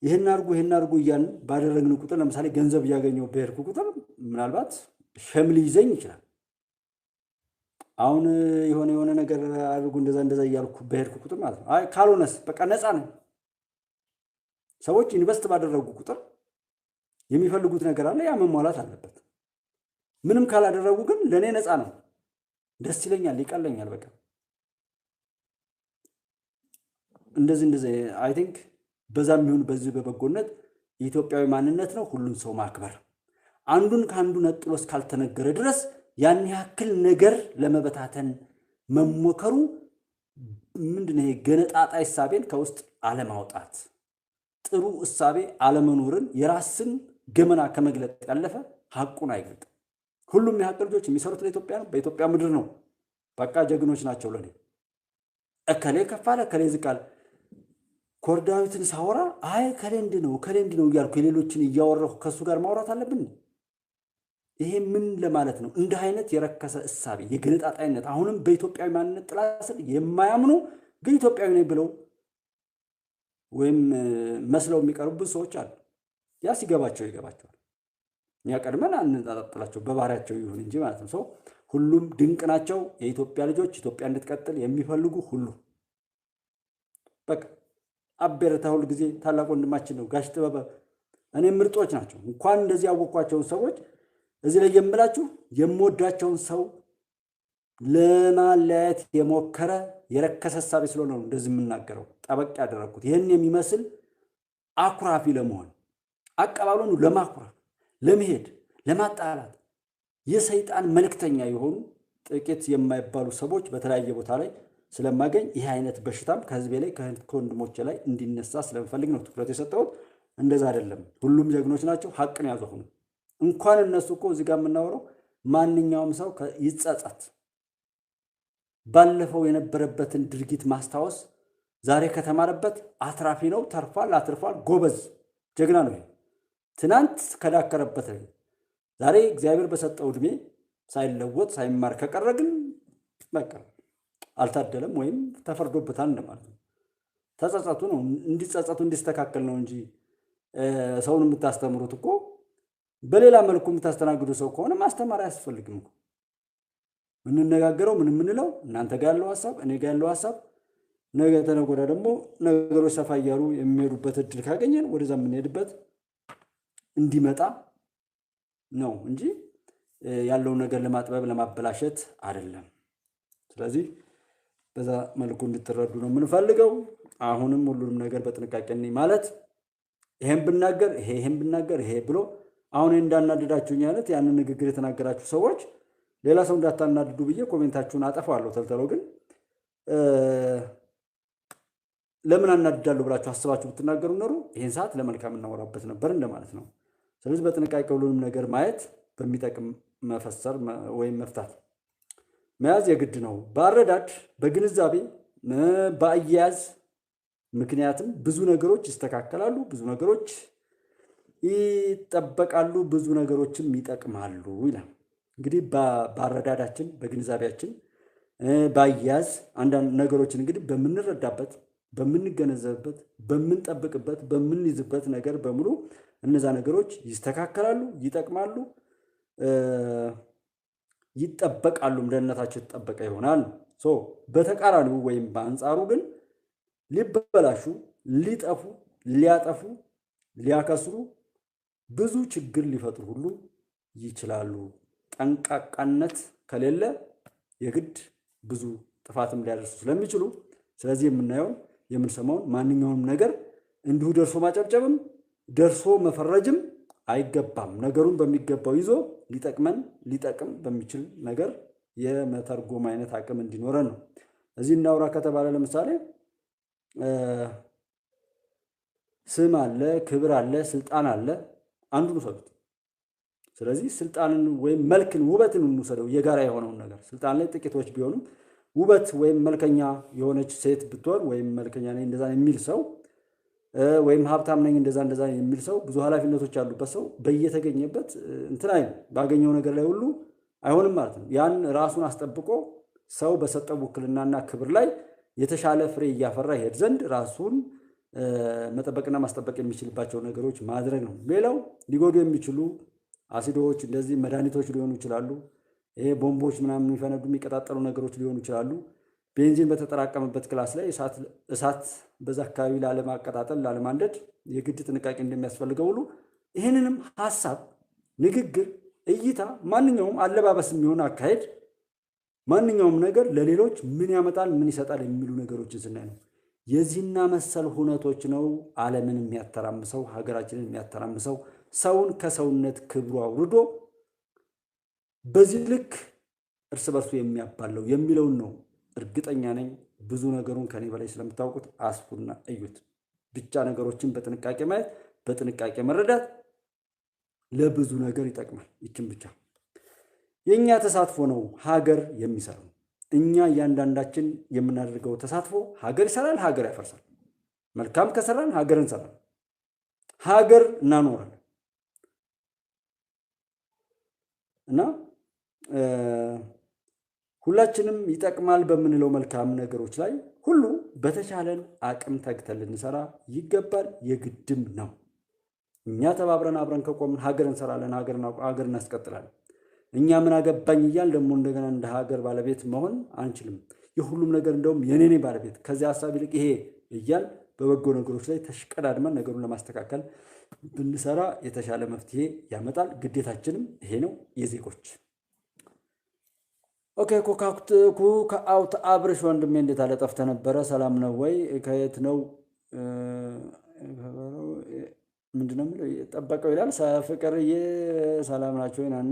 Speaker 1: ይህን አድርጉ እያልን ባደረግን ቁጥር ለምሳሌ ገንዘብ እያገኘሁ በሄድኩ ቁጥር ምናልባት ሸም ሊይዘኝ ይችላል። አሁን የሆነ ነገር አድርጉ እንደዛ እያልኩ በሄድኩ ቁጥር ማለት ነው። አይ ካልሆነስ በቃ ነፃ ነኝ። ሰዎች ኢንቨስት ባደረጉ ቁጥር የሚፈልጉት ነገር አለ፣ ያ መሟላት አለበት። ምንም ካላደረጉ ግን ለእኔ ነፃ ነው፣ ደስ ይለኛል፣ ይቀለኛል። በቃ እንደዚህ አይ ቲንክ በዛም ይሁን በዚህ በበጎነት የኢትዮጵያዊ ማንነት ነው ሁሉን ሰው ማክበር። አንዱን ከአንዱ ነጥሎ እስካልተነገረ ድረስ ያን ያክል ነገር ለመበታተን መሞከሩ ምንድነው? ገነጣጣ እሳቤን ከውስጥ አለማውጣት፣ ጥሩ እሳቤ አለመኖርን፣ የራስን ገመና ከመግለጥ ያለፈ ሐቁን አይገልጥም። ሁሉም የሐቅ ልጆች የሚሰሩት ለኢትዮጵያ ነው፣ በኢትዮጵያ ምድር ነው። በቃ ጀግኖች ናቸው። ለኔ እከሌ ከፋለ እከሌ ዝቃል ኮርዳዊትን ሳወራ አይ ከሌ እንዲህ ነው እያልኩ የሌሎችን እያወራሁ ከእሱ ጋር ማውራት አለብን? ይሄ ምን ለማለት ነው? እንዲህ አይነት የረከሰ እሳቤ የገነጣጣይነት አሁንም በኢትዮጵያዊ ማንነት ጥላ ስር የማያምኑ ግን ኢትዮጵያዊ ነኝ ብለው ወይም መስለው የሚቀርቡ ሰዎች አሉ። ያ ሲገባቸው ይገባቸዋል። እኛ ቀድመን አንጣጣላቸው በባህሪያቸው ይሁን እንጂ ማለት ነው። ሰው ሁሉም ድንቅ ናቸው። የኢትዮጵያ ልጆች ኢትዮጵያ እንድትቀጥል የሚፈልጉ ሁሉ በቃ አቤረታ ሁል ጊዜ ታላቅ ወንድማችን ነው። ጋሽ ጥበበ እኔ ምርጦች ናቸው። እንኳን እንደዚህ ያወቅኳቸውን ሰዎች እዚህ ላይ የምላችሁ የምወዳቸውን ሰው ለማለያየት የሞከረ የረከሰ ሐሳብ ስለሆነ ነው እንደዚህ የምናገረው። ጠበቅ ያደረኩት ይህን የሚመስል አኩራፊ ለመሆን አቀባበሉን ለማኩራፍ ለመሄድ ለማጣላት የሰይጣን መልእክተኛ የሆኑ ጥቂት የማይባሉ ሰዎች በተለያየ ቦታ ላይ ስለማገኝ ይህ አይነት በሽታም ከህዝቤ ላይ ከወንድሞቼ ላይ እንዲነሳ ስለምፈልግ ነው ትኩረት የሰጠሁት። እንደዛ አይደለም። ሁሉም ጀግኖች ናቸው። ሐቅን ያዘሁ ነው። እንኳን እነሱ እኮ እዚህ ጋር የምናወራው ማንኛውም ሰው ይጸጸት። ባለፈው የነበረበትን ድርጊት ማስታወስ ዛሬ ከተማረበት አትራፊ ነው። ተርፏል፣ አትርፏል። ጎበዝ ጀግና ነው። ትናንት ከዳከረበት ዛሬ እግዚአብሔር በሰጠው ዕድሜ ሳይለወጥ ሳይማር ከቀረ ግን በቃ አልታደለም ወይም ተፈርዶበታል እንደማለት ነው። ተጸጸቱ ነው እንዲጸጸቱ እንዲስተካከል ነው እንጂ ሰውን የምታስተምሩት እኮ በሌላ መልኩ የምታስተናግዱ ሰው ከሆነ ማስተማር አያስፈልግም እኮ። የምንነጋገረው ምን የምንለው እናንተ ጋር ያለው ሀሳብ እኔ ጋር ያለው ሀሳብ ነገ ተነገ ወዲያ ደግሞ ነገሮች ሰፋ እያሉ የሚሄዱበት እድል ካገኘን ወደዛ የምንሄድበት እንዲመጣ ነው እንጂ ያለውን ነገር ለማጥበብ ለማበላሸት አይደለም። ስለዚህ በዛ መልኩ እንድትረዱ ነው የምንፈልገው። አሁንም ሁሉንም ነገር በጥንቃቄ ማለት ይሄን ብናገር ይሄን ብናገር ይሄ ብሎ አሁን እንዳናደዳችሁኝ አይነት ያንን ንግግር የተናገራችሁ ሰዎች ሌላ ሰው እንዳታናድዱ ብዬ ኮሜንታችሁን አጠፋለሁ። ተልተለው ግን ለምን አናድዳለሁ ብላችሁ አስባችሁ ብትናገሩ ኖሮ ይሄን ሰዓት ለመልካም እናወራበት ነበር እንደማለት ነው። ስለዚህ በጥንቃቄ ሁሉንም ነገር ማየት በሚጠቅም መፈሰር ወይም መፍታት መያዝ የግድ ነው። በአረዳድ በግንዛቤ በአያያዝ ምክንያትም ብዙ ነገሮች ይስተካከላሉ፣ ብዙ ነገሮች ይጠበቃሉ፣ ብዙ ነገሮችም ይጠቅማሉ ይላል። እንግዲህ በአረዳዳችን በግንዛቤያችን በአያያዝ አንዳንድ ነገሮችን እንግዲህ በምንረዳበት በምንገነዘብበት በምንጠብቅበት በምንይዝበት ነገር በሙሉ እነዛ ነገሮች ይስተካከላሉ፣ ይጠቅማሉ፣ ይጠበቃሉ፣ ደህንነታቸው የተጠበቀ ይሆናል። በተቃራኒው ወይም በአንጻሩ ግን ሊበላሹ፣ ሊጠፉ፣ ሊያጠፉ፣ ሊያከስሩ ብዙ ችግር ሊፈጥሩ ሁሉ ይችላሉ። ጠንቃቃነት ከሌለ የግድ ብዙ ጥፋትም ሊያደርሱ ስለሚችሉ ስለዚህ የምናየውን የምንሰማውን ማንኛውንም ነገር እንዲሁ ደርሶ ማጨብጨብም ደርሶ መፈረጅም አይገባም። ነገሩን በሚገባው ይዞ ሊጠቅመን ሊጠቅም በሚችል ነገር የመተርጎም አይነት አቅም እንዲኖረን ነው። እዚህ እናውራ ከተባለ ለምሳሌ ስም አለ፣ ክብር አለ፣ ስልጣን አለ። አንዱን ውሰዱት። ስለዚህ ስልጣንን ወይም መልክን ውበትን እንውሰደው፣ የጋራ የሆነውን ነገር ስልጣን ላይ ጥቂቶች ቢሆኑም ውበት ወይም መልከኛ የሆነች ሴት ብትሆን ወይም መልከኛ ነኝ እንደዛ የሚል ሰው ወይም ሀብታም ነኝ እንደዛ የሚል ሰው ብዙ ኃላፊነቶች ያሉበት ሰው በየተገኘበት እንትን አይደል ባገኘው ነገር ላይ ሁሉ አይሆንም ማለት ነው። ያን ራሱን አስጠብቆ ሰው በሰጠው ውክልናና ክብር ላይ የተሻለ ፍሬ እያፈራ ይሄድ ዘንድ ራሱን መጠበቅና ማስጠበቅ የሚችልባቸው ነገሮች ማድረግ ነው። ሌላው ሊጎዱ የሚችሉ አሲዶች እንደዚህ መድኃኒቶች ሊሆኑ ይችላሉ። ይሄ ቦምቦች ምናምን የሚፈነዱ የሚቀጣጠሉ ነገሮች ሊሆኑ ይችላሉ። ቤንዚን በተጠራቀመበት ክላስ ላይ እሳት በዛ አካባቢ ላለማቀጣጠል ላለማንደድ የግድ ጥንቃቄ እንደሚያስፈልገው ሁሉ ይህንንም ሀሳብ፣ ንግግር፣ እይታ፣ ማንኛውም አለባበስ የሚሆን አካሄድ፣ ማንኛውም ነገር ለሌሎች ምን ያመጣል ምን ይሰጣል የሚሉ ነገሮችን ስናይ ነው። የዚህና መሰል ሁነቶች ነው ዓለምን የሚያተራምሰው፣ ሀገራችንን የሚያተራምሰው፣ ሰውን ከሰውነት ክብሩ አውርዶ በዚህ ልክ እርስ በርሱ የሚያባለው የሚለውን ነው። እርግጠኛ ነኝ ብዙ ነገሩን ከኔ በላይ ስለምታውቁት አስፉና እዩት። ብቻ ነገሮችን በጥንቃቄ ማየት በጥንቃቄ መረዳት ለብዙ ነገር ይጠቅማል። ይችን ብቻ የኛ ተሳትፎ ነው ሀገር የሚሰራው። እኛ እያንዳንዳችን የምናደርገው ተሳትፎ ሀገር ይሰራል፣ ሀገር ያፈርሳል። መልካም ከሰራን ሀገር እንሰራለን፣ ሀገር እናኖራለን። እና ሁላችንም ይጠቅማል በምንለው መልካም ነገሮች ላይ ሁሉ በተቻለን አቅም ተግተን ልንሰራ ይገባል፣ የግድም ነው። እኛ ተባብረን አብረን ከቆምን ሀገር እንሰራለን፣ ሀገር እናስቀጥላለን። እኛ ምን አገባኝ እያል ደግሞ እንደገና እንደ ሀገር ባለቤት መሆን አንችልም። የሁሉም ነገር እንደውም የኔ ባለቤት ከዚያ ሀሳብ ይልቅ ይሄ እያል በበጎ ነገሮች ላይ ተሽቀዳድመን ነገሩን ለማስተካከል ብንሰራ የተሻለ መፍትሄ ያመጣል። ግዴታችንም ይሄ ነው የዜጎች። ኦኬ ኩካውት አብርሽ ወንድሜ እንዴት አለ? ጠፍተህ ነበረ። ሰላም ነው ወይ? ከየት ነው? ምንድነው የሚለው? ጠበቀው ይላል። ፍቅርዬ ሰላም ናቸው? ናኒ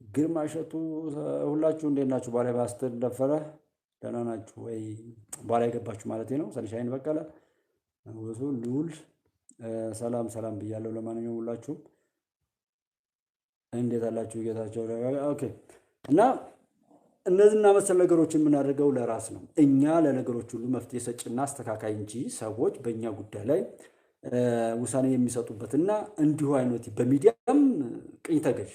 Speaker 1: ግርማ እሸቱ ሁላችሁ እንዴት ናችሁ? ባላይ ባስተር ደፈረ ደህና ናችሁ ወይ? ባላይ ገባችሁ ማለት ነው። ሰልሻይን በቀለ ወሱ ልውል ሰላም ሰላም ብያለሁ። ለማንኛውም ሁላችሁም እንዴት አላችሁ? ጌታቸው ኦኬ። እና እነዚህና መሰል ነገሮችን የምናደርገው ለራስ ነው። እኛ ለነገሮች ሁሉ መፍትሄ ሰጭና አስተካካይ እንጂ ሰዎች በእኛ ጉዳይ ላይ ውሳኔ የሚሰጡበትና እንዲሁ አይነት በሚዲያም ቅኝ ተገዥ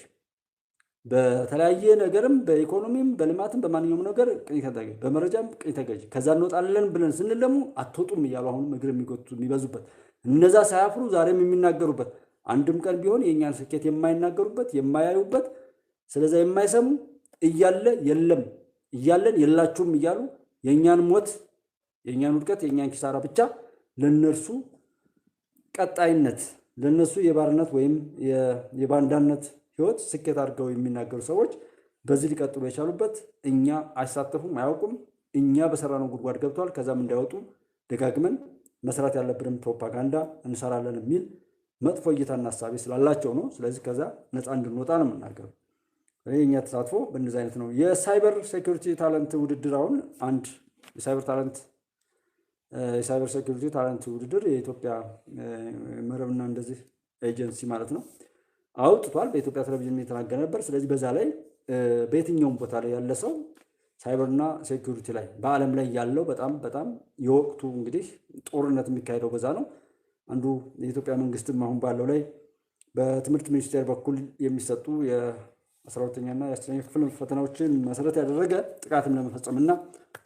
Speaker 1: በተለያየ ነገርም በኢኮኖሚም በልማትም በማንኛውም ነገር ቅኝ ተገዥ በመረጃም ቅኝ ተገዥ ከዛ እንወጣለን ብለን ስንል ደግሞ አትወጡም እያሉ አሁን እግር የሚጎቱ የሚበዙበት እነዛ ሳያፍሩ ዛሬም የሚናገሩበት አንድም ቀን ቢሆን የኛን ስኬት የማይናገሩበት የማያዩበት ስለዛ የማይሰሙ እያለ የለም እያለን የላችሁም እያሉ የኛን ሞት የኛን ውድቀት የኛን ኪሳራ ብቻ ለነርሱ ቀጣይነት ለነሱ የባርነት ወይም የባንዳነት ህይወት ስኬት አድርገው የሚናገሩ ሰዎች በዚህ ሊቀጥሉ የቻሉበት እኛ አይሳተፉም አያውቁም እኛ በሰራነው ጉድጓድ ገብቷል ከዛም እንዳይወጡ ደጋግመን መስራት ያለብንን ፕሮፓጋንዳ እንሰራለን የሚል መጥፎ እይታና ሐሳብ ስላላቸው ነው። ስለዚህ ከዛ ነፃ እንድንወጣ ነው የምናገረው። የኛ ተሳትፎ በእንደዚህ አይነት ነው። የሳይበር ሴኩሪቲ ታለንት ውድድር አሁን አንድ የሳይበር ሴኩሪቲ ታለንት ውድድር የኢትዮጵያ መረብና እንደዚህ ኤጀንሲ ማለት ነው አውጥቷል። በኢትዮጵያ ቴሌቪዥን የተናገረ ነበር። ስለዚህ በዛ ላይ በየትኛውም ቦታ ላይ ያለ ሰው ሳይበርና ሴኩሪቲ ላይ በዓለም ላይ ያለው በጣም የወቅቱ እንግዲህ ጦርነት የሚካሄደው በዛ ነው። አንዱ የኢትዮጵያ መንግስትም አሁን ባለው ላይ በትምህርት ሚኒስቴር በኩል የሚሰጡ የ12ኛና የ10ኛ ክፍል ፈተናዎችን መሰረት ያደረገ ጥቃትም ለመፈጸምና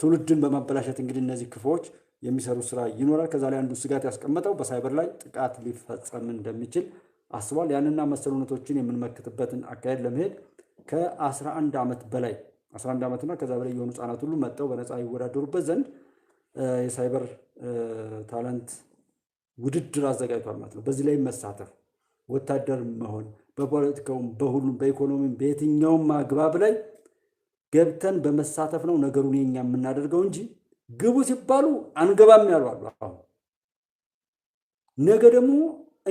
Speaker 1: ትውልድን በማበላሸት እንግዲህ እነዚህ ክፉዎች የሚሰሩ ስራ ይኖራል። ከዛ ላይ አንዱ ስጋት ያስቀመጠው በሳይበር ላይ ጥቃት ሊፈጸም እንደሚችል አስቧል። ያንና መሰል እውነቶችን የምንመክትበትን አካሄድ ለመሄድ ከ11 ዓመት በላይ 11 ዓመትና ከዛ በላይ የሆኑ ህጻናት ሁሉ መጥተው በነፃ ይወዳደሩበት ዘንድ የሳይበር ታለንት ውድድር አዘጋጅቷል ማለት ነው። በዚህ ላይ መሳተፍ ወታደር መሆን በፖለቲካውም በሁሉም በኢኮኖሚም በየትኛውም አግባብ ላይ ገብተን በመሳተፍ ነው ነገሩን የኛ የምናደርገው እንጂ ግቡ ሲባሉ አንገባም ያሉ አሉ። አሁን ነገ ደግሞ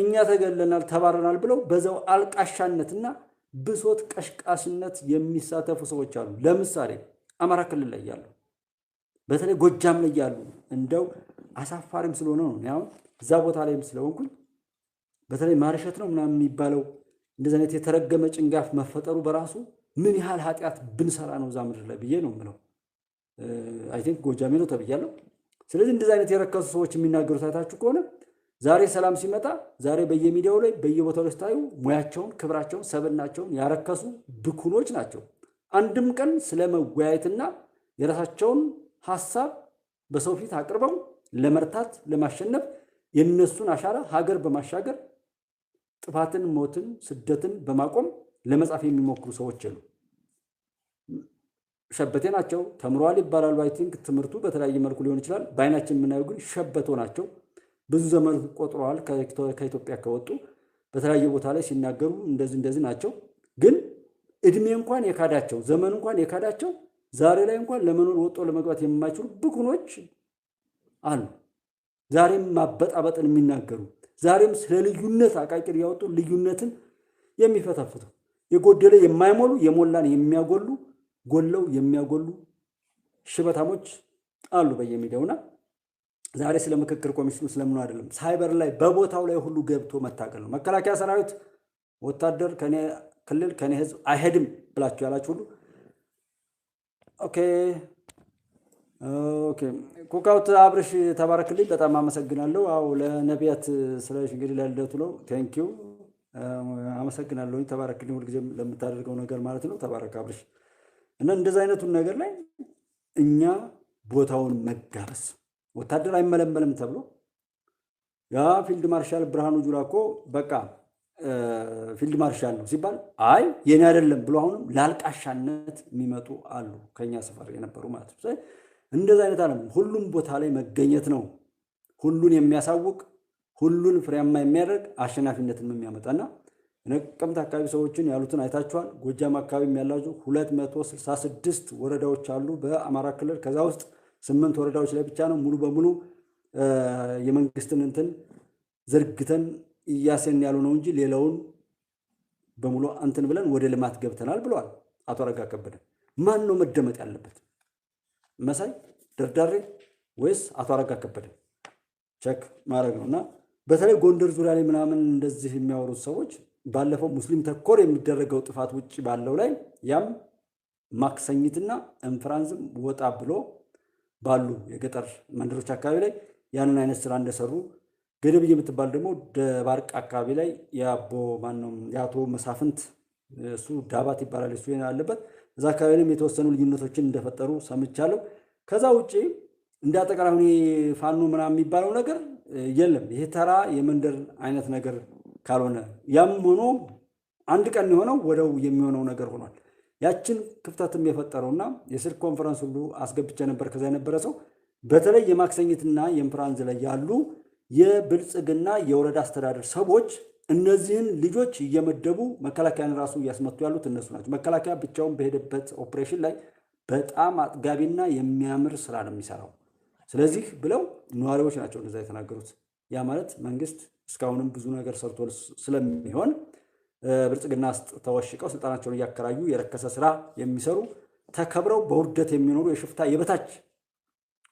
Speaker 1: እኛ ተገለናል ተባረናል ብለው በዛው አልቃሻነትና ብሶት ቀሽቃሽነት የሚሳተፉ ሰዎች አሉ። ለምሳሌ አማራ ክልል ላይ ያሉ በተለይ ጎጃም ላይ ያሉ እንደው አሳፋሪም ስለሆነ ነው ያው እዛ ቦታ ላይም ስለሆንኩኝ በተለይ ማርሸት ነው ምናምን የሚባለው እንደዚህ አይነት የተረገመ ጭንጋፍ መፈጠሩ በራሱ ምን ያህል ኃጢአት ብንሰራ ነው እዛ ምድር ላይ ብዬ ነው የምለው። አይ ቲንክ ጎጃሜ ነው ተብያለሁ። ስለዚህ እንደዚህ አይነት የረከሱ ሰዎች የሚናገሩት አይታችሁ ከሆነ ዛሬ ሰላም ሲመጣ ዛሬ በየሚዲያው ላይ በየቦታው ላይ ስታዩ ሙያቸውን ክብራቸውን ሰብናቸውን ያረከሱ ብኩኖች ናቸው። አንድም ቀን ስለመወያየትና የራሳቸውን ሐሳብ በሰው ፊት አቅርበው ለመርታት ለማሸነፍ የነሱን አሻራ ሀገር በማሻገር ጥፋትን ሞትን ስደትን በማቆም ለመጻፍ የሚሞክሩ ሰዎች አሉ። ሸበቴ ናቸው ተምሯል ይባላሉ። አይ ቲንክ ትምህርቱ በተለያየ መልኩ ሊሆን ይችላል። በአይናችን የምናየው ግን ሸበቶ ናቸው። ብዙ ዘመን ቆጥረዋል ከኢትዮጵያ ከወጡ በተለያየ ቦታ ላይ ሲናገሩ እንደዚህ ናቸው። ግን እድሜ እንኳን የካዳቸው ዘመን እንኳን የካዳቸው ዛሬ ላይ እንኳን ለመኖር ወጦ ለመግባት የማይችሉ ብኩኖች አሉ። ዛሬም ማበጣበጥን የሚናገሩ ዛሬም ስለ ልዩነት አቃቂር ያወጡ ልዩነትን የሚፈተፍቱ የጎደለ የማይሞሉ የሞላን የሚያጎሉ ጎለው የሚያጎሉ ሽበታሞች አሉ በየሚዲያውና ዛሬ ስለ ምክክር ኮሚሽኑ ስለምን አይደለም ሳይበር ላይ በቦታው ላይ ሁሉ ገብቶ መታገል ነው። መከላከያ ሰራዊት ወታደር ከኔ ክልል ከኔ ህዝብ አይሄድም ብላችሁ ያላችሁ ሁሉ ኦኬ ኩካውት አብርሽ ተባረክልኝ በጣም አመሰግናለሁ። አው ለነቢያት ስለሽ እንግዲህ ለልደቱ ነው ቴንክ ዩ አመሰግናለሁ። ተባረክልኝ ሁልጊዜም ለምታደርገው ነገር ማለት ነው። ተባረክ አብርሽ። እና እንደዚህ አይነቱን ነገር ላይ እኛ ቦታውን መጋበስ ወታደር አይመለመልም ተብሎ ያ ፊልድ ማርሻል ብርሃኑ ጁላ እኮ በቃ ፊልድ ማርሻል ነው ሲባል አይ የኔ አይደለም ብሎ አሁንም ላልቃሻነት የሚመጡ አሉ ከኛ ሰፈር የነበሩ ማለት ነው። እንደዚህ አይነት አለም ሁሉም ቦታ ላይ መገኘት ነው ሁሉን የሚያሳውቅ ሁሉን ፍሬያማ የሚያደርግ አሸናፊነትን የሚያመጣና ነቀምት አካባቢ ሰዎችን ያሉትን አይታችኋል። ጎጃም አካባቢ ያላችሁ 266 ወረዳዎች አሉ በአማራ ክልል። ከዛ ውስጥ 8 ወረዳዎች ላይ ብቻ ነው ሙሉ በሙሉ የመንግስትን እንትን ዘርግተን እያሰን ያሉ ነው እንጂ ሌላውን በሙሉ እንትን ብለን ወደ ልማት ገብተናል ብለዋል አቶ አረጋ ከበደ። ማን ነው መደመጥ ያለበት? መሳይ ደርዳሬ ወይስ አቶ አረጋ ከበደ? ቸክ ማድረግ ነውና በተለይ ጎንደር ዙሪያ ላይ ምናምን እንደዚህ የሚያወሩት ሰዎች ባለፈው ሙስሊም ተኮር የሚደረገው ጥፋት ውጪ ባለው ላይ ያም ማክሰኝትና እንፍራንዝም ወጣ ብሎ ባሉ የገጠር መንደሮች አካባቢ ላይ ያንን አይነት ስራ እንደሰሩ ገደብዬ የምትባል ደግሞ ደባርቅ አካባቢ ላይ የአቶ መሳፍንት እሱ ዳባት ይባላል እሱ ያለበት እዛ አካባቢ ላይ የተወሰኑ ልዩነቶችን እንደፈጠሩ ሰምቻለሁ። ከዛ ውጪ እንዳጠቃላይ ፋኖ ምናምን የሚባለው ነገር የለም ይሄ ተራ የመንደር አይነት ነገር ካልሆነ ያም ሆኖ አንድ ቀን የሆነው ወደው የሚሆነው ነገር ሆኗል። ያችን ክፍተትም የፈጠረውና የስልክ ኮንፈረንስ ሁሉ አስገብቼ ነበር ከዛ የነበረ ሰው በተለይ የማክሰኝትና የእንፍራንዝ ላይ ያሉ የብልጽግና የወረዳ አስተዳደር ሰዎች እነዚህን ልጆች እየመደቡ መከላከያን ራሱ እያስመቱ ያሉት እነሱ ናቸው። መከላከያ ብቻውን በሄደበት ኦፕሬሽን ላይ በጣም አጥጋቢና የሚያምር ስራ ነው የሚሰራው። ስለዚህ ብለው ነዋሪዎች ናቸው እንደዛ የተናገሩት። ያ ማለት መንግስት እስካሁንም ብዙ ነገር ሰርቶ ስለሚሆን ብልጽግና ተወሽቀው ስልጣናቸውን እያከራዩ የረከሰ ስራ የሚሰሩ ተከብረው በውርደት የሚኖሩ የሽፍታ የበታች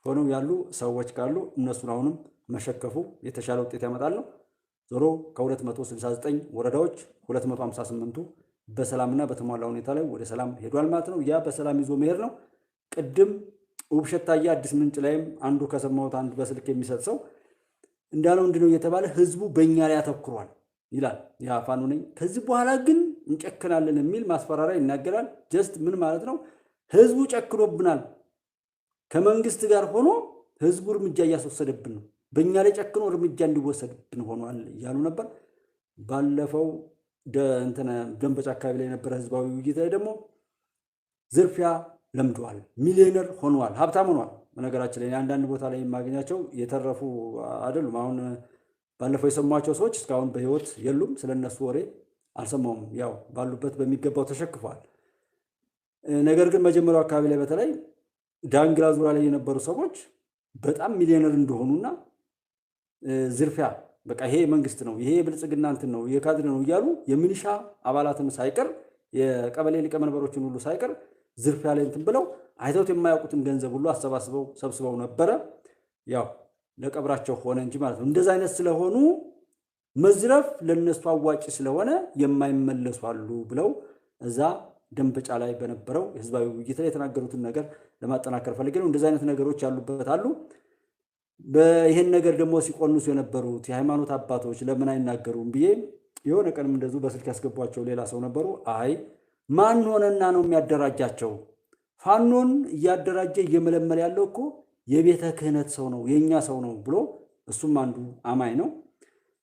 Speaker 1: ሆነው ያሉ ሰዎች ካሉ እነሱን አሁንም መሸከፉ የተሻለ ውጤት ያመጣል ነው። ዞሮ ከ269 ወረዳዎች 258ቱ በሰላምና በተሟላ ሁኔታ ላይ ወደ ሰላም ሄዷል ማለት ነው። ያ በሰላም ይዞ መሄድ ነው። ቅድም ውብሸት ታዬ አዲስ ምንጭ ላይም አንዱ ከሰማሁት አንድ በስልክ የሚሰጥ ሰው እንዳለው እንድነው እየተባለ ህዝቡ በእኛ ላይ አተኩሯል ይላል። ያ ፋኖ ነኝ ከዚህ በኋላ ግን እንጨክናለን የሚል ማስፈራሪያ ይናገራል። ጀስት ምን ማለት ነው? ህዝቡ ጨክኖብናል፣ ከመንግስት ጋር ሆኖ ህዝቡ እርምጃ እያስወሰደብን ነው፣ በእኛ ላይ ጨክኖ እርምጃ እንዲወሰድብን ሆኗል እያሉ ነበር። ባለፈው ደንበጫ አካባቢ ላይ የነበረ ህዝባዊ ውይይት ላይ ደግሞ ዝርፊያ ለምደዋል፣ ሚሊዮነር ሆነዋል፣ ሀብታም ሆነዋል። በነገራችን ላይ አንዳንድ ቦታ ላይ የማገኛቸው የተረፉ አይደሉም። አሁን ባለፈው የሰሟቸው ሰዎች እስካሁን በህይወት የሉም። ስለነሱ ወሬ አልሰማውም። ያው ባሉበት በሚገባው ተሸክፈዋል። ነገር ግን መጀመሪያው አካባቢ ላይ በተለይ ዳንግላ ዙሪያ ላይ የነበሩ ሰዎች በጣም ሚሊዮነር እንደሆኑና ዝርፊያ በቃ ይሄ መንግስት ነው፣ ይሄ ብልጽግና እንትን ነው፣ የካድሬ ነው እያሉ የሚሊሻ አባላትን ሳይቀር የቀበሌ ሊቀመንበሮችን ሁሉ ሳይቀር ዝርፊያ ላይ እንትን ብለው አይተውት የማያውቁትን ገንዘብ ሁሉ አሰባስበው ሰብስበው ነበረ። ያው ለቀብራቸው ሆነ እንጂ ማለት ነው። እንደዛ አይነት ስለሆኑ መዝረፍ ለነሱ አዋጭ ስለሆነ የማይመለሱ አሉ ብለው እዛ ደንበጫ ላይ በነበረው የህዝባዊ ውይይት ላይ የተናገሩትን ነገር ለማጠናከር ፈልጌ ነው። እንደዛ አይነት ነገሮች ያሉበት አሉ። በይሄን ነገር ደግሞ ሲቆንሱ የነበሩት የሃይማኖት አባቶች ለምን አይናገሩም ብዬ የሆነ ቀንም እንደዚሁ በስልክ ያስገቧቸው ሌላ ሰው ነበሩ። አይ ማን ሆነና ነው የሚያደራጃቸው? ፋኖን እያደራጀ እየመለመለ ያለው እኮ የቤተ ክህነት ሰው ነው፣ የኛ ሰው ነው ብሎ እሱም አንዱ አማኝ ነው።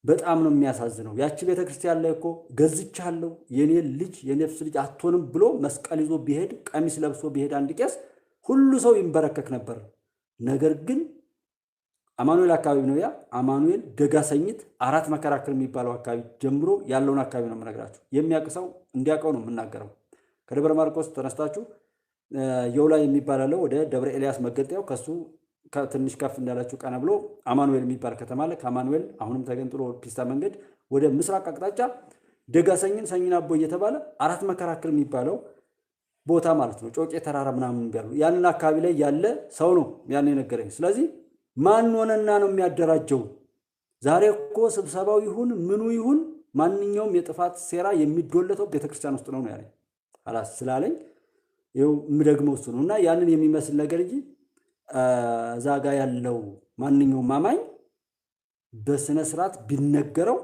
Speaker 1: በጣም ነው የሚያሳዝነው። ያቺ ቤተክርስቲያን ላይ እኮ ገዝቻለሁ የኔ ልጅ የነፍስ ልጅ አትሆንም ብሎ መስቀል ይዞ ቢሄድ ቀሚስ ለብሶ ቢሄድ አንድ ቄስ ሁሉ ሰው ይንበረከክ ነበር። ነገር ግን አማኑኤል አካባቢ ነው ያ አማኑኤል ደጋሰኝት አራት መከራከር የሚባለው አካባቢ ጀምሮ ያለውን አካባቢ ነው የምነግራችሁ። የሚያውቅ ሰው እንዲያውቀው ነው የምናገረው። ከደብረ ማርቆስ ተነስታችሁ የውላ የሚባል አለው ወደ ደብረ ኤልያስ መገንጠያው ከሱ ትንሽ ከፍ እንዳላችሁ ቀና ብሎ አማኑኤል የሚባል ከተማ አለ። ከአማኑኤል አሁንም ተገንጥሎ ፒስታ መንገድ ወደ ምስራቅ አቅጣጫ ደጋሰኝን ሰኝና አቦ እየተባለ አራት መከራከር የሚባለው ቦታ ማለት ነው። ጮቄ ተራራ ምናምን ቢያሉ ያንን አካባቢ ላይ ያለ ሰው ነው ያን የነገረኝ። ስለዚህ ማን ሆነና ነው የሚያደራጀው? ዛሬ እኮ ስብሰባው ይሁን ምኑ ይሁን ማንኛውም የጥፋት ሴራ የሚዶለተው ቤተክርስቲያን ውስጥ ነው ያለኝ። አላስ ስላለኝ ይኸው የምደግመው እሱ ነው። እና ያንን የሚመስል ነገር እንጂ እዛ ጋ ያለው ማንኛውም አማኝ በስነ ስርዓት ቢነገረው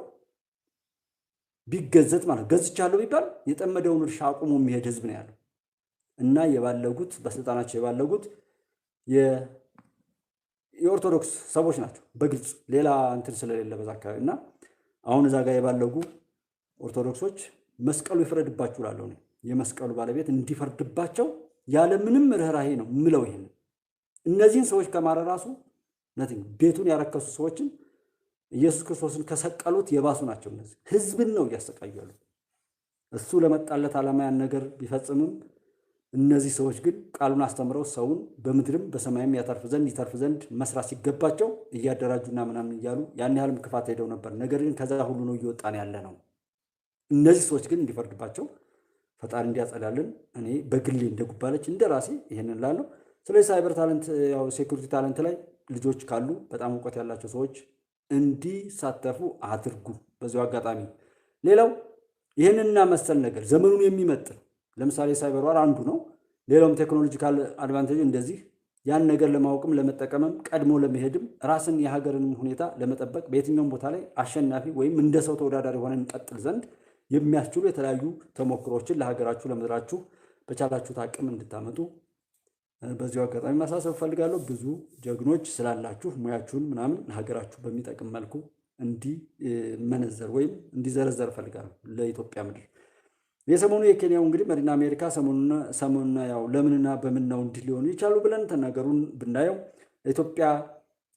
Speaker 1: ቢገዘት ማለት ገዝቻለሁ ቢባል የጠመደውን እርሻ አቁሞ የሚሄድ ህዝብ ነው ያለው። እና የባለጉት በስልጣናቸው የባለጉት የኦርቶዶክስ ሰዎች ናቸው በግልጽ ሌላ እንትን ስለሌለ በዛ አካባቢ። እና አሁን እዛ ጋር የባለጉ ኦርቶዶክሶች መስቀሉ ይፍረድባችሁ እላለሁ ነው። የመስቀሉ ባለቤት እንዲፈርድባቸው ያለ ምንም ርህራሄ ነው ምለው። ይሄን እነዚህን ሰዎች ከማረ ራሱ ነቲንግ ቤቱን ያረከሱ ሰዎችን ኢየሱስ ክርስቶስን ከሰቀሉት የባሱ ናቸው። እነዚህ ህዝብን ነው እያሰቃዩ ያሉት። እሱ ለመጣለት ዓላማ ያን ነገር ቢፈጽምም እነዚህ ሰዎች ግን ቃሉን አስተምረው ሰውን በምድርም በሰማይም ያተርፍ ዘንድ መስራት ሲገባቸው እያደራጁና ምናምን እያሉ ያን ያህልም ክፋት ሄደው ነበር። ነገር ግን ከዛ ሁሉ ነው እየወጣን ያለ ነው። እነዚህ ሰዎች ግን እንዲፈርድባቸው ፈጣሪ እንዲያጸዳልን እኔ በግሌ እንደጉባለች እንደራሴ ይሄንን ላለው። ስለዚህ ሳይበር ታለንት ያው ሴኩሪቲ ታለንት ላይ ልጆች ካሉ በጣም እውቀት ያላቸው ሰዎች እንዲሳተፉ አድርጉ። በዚሁ አጋጣሚ ሌላው ይሄንንና መሰል ነገር ዘመኑን የሚመጥን ለምሳሌ ሳይበር ዋር አንዱ ነው። ሌላውም ቴክኖሎጂካል አድቫንቴጅ እንደዚህ ያን ነገር ለማወቅም ለመጠቀምም ቀድሞ ለመሄድም ራስን የሀገርንም ሁኔታ ለመጠበቅ በየትኛውም ቦታ ላይ አሸናፊ ወይም እንደ ሰው ተወዳዳሪ ሆነን እንቀጥል ዘንድ የሚያስችሉ የተለያዩ ተሞክሮችን ለሀገራችሁ ለምድራችሁ በቻላችሁት አቅም እንድታመጡ በዚሁ አጋጣሚ ማሳሰብ ፈልጋለሁ። ብዙ ጀግኖች ስላላችሁ ሙያችሁን ምናምን ለሀገራችሁ በሚጠቅም መልኩ እንዲመነዘር ወይም እንዲዘረዘር ፈልጋለሁ ለኢትዮጵያ ምድር። የሰሞኑ የኬንያው እንግዲህ መዲና አሜሪካ ሰሞኑን ያው ለምንና በምን ነው እንዲህ ሊሆኑ ይቻሉ ብለን ተናገሩን ብናየው ኢትዮጵያ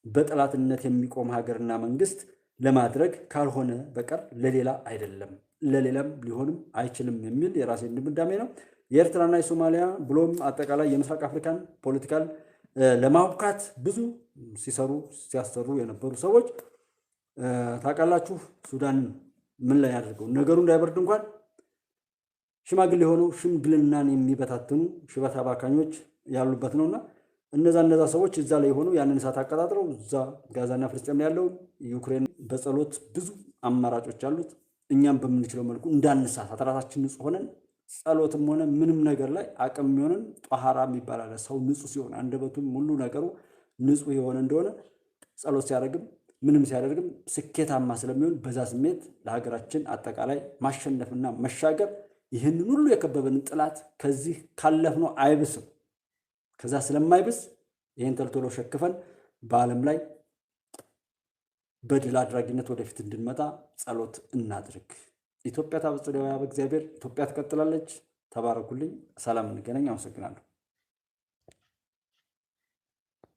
Speaker 1: በጠላትነት የሚቆም ሀገርና መንግስት ለማድረግ ካልሆነ በቀር ለሌላ አይደለም፣ ለሌላም ሊሆንም አይችልም የሚል የራሴ ድምዳሜ ነው። የኤርትራና የሶማሊያ ብሎም አጠቃላይ የምስራቅ አፍሪካን ፖለቲካል ለማብካት ብዙ ሲያሰሩ የነበሩ ሰዎች ታውቃላችሁ። ሱዳን ምን ላይ አድርገው ነገሩ እንዳይበርድ እንኳን ሽማግሌ ሆነው ሽምግልናን የሚበታትኑ ሽበት አባካኞች ያሉበት ነውና እነዛ ሰዎች እዛ ላይ ሆነው ያንን እሳት አቀጣጥረው እዛ ጋዛና ፍልስጤም ላይ ያለው ዩክሬን በጸሎት ብዙ አማራጮች አሉት። እኛም በምንችለው መልኩ እንዳንሳሳት ራሳችን ንጹህ ሆነን ጸሎትም ሆነ ምንም ነገር ላይ አቅም የሚሆንን ጧሃራ የሚባል አለ። ሰው ንጹህ ሲሆን አንደበቱም ሁሉ ነገሩ ንጹህ የሆነ እንደሆነ ጸሎት ሲያደርግም ምንም ሲያደርግም ስኬታማ ስለሚሆን በዛ ስሜት ለሀገራችን አጠቃላይ ማሸነፍና መሻገር ይህንን ሁሉ የከበበን ጥላት ከዚህ ካለፍነው አይብስም። ከዛ ስለማይብስ ይህን ተልቶሎ ሸክፈን በዓለም ላይ በድል አድራጊነት ወደፊት እንድንመጣ ጸሎት እናድርግ። ኢትዮጵያ ታበጽሕና በእግዚአብሔር። ኢትዮጵያ ትቀጥላለች። ተባረኩልኝ። ሰላም እንገናኝ። አመሰግናለሁ።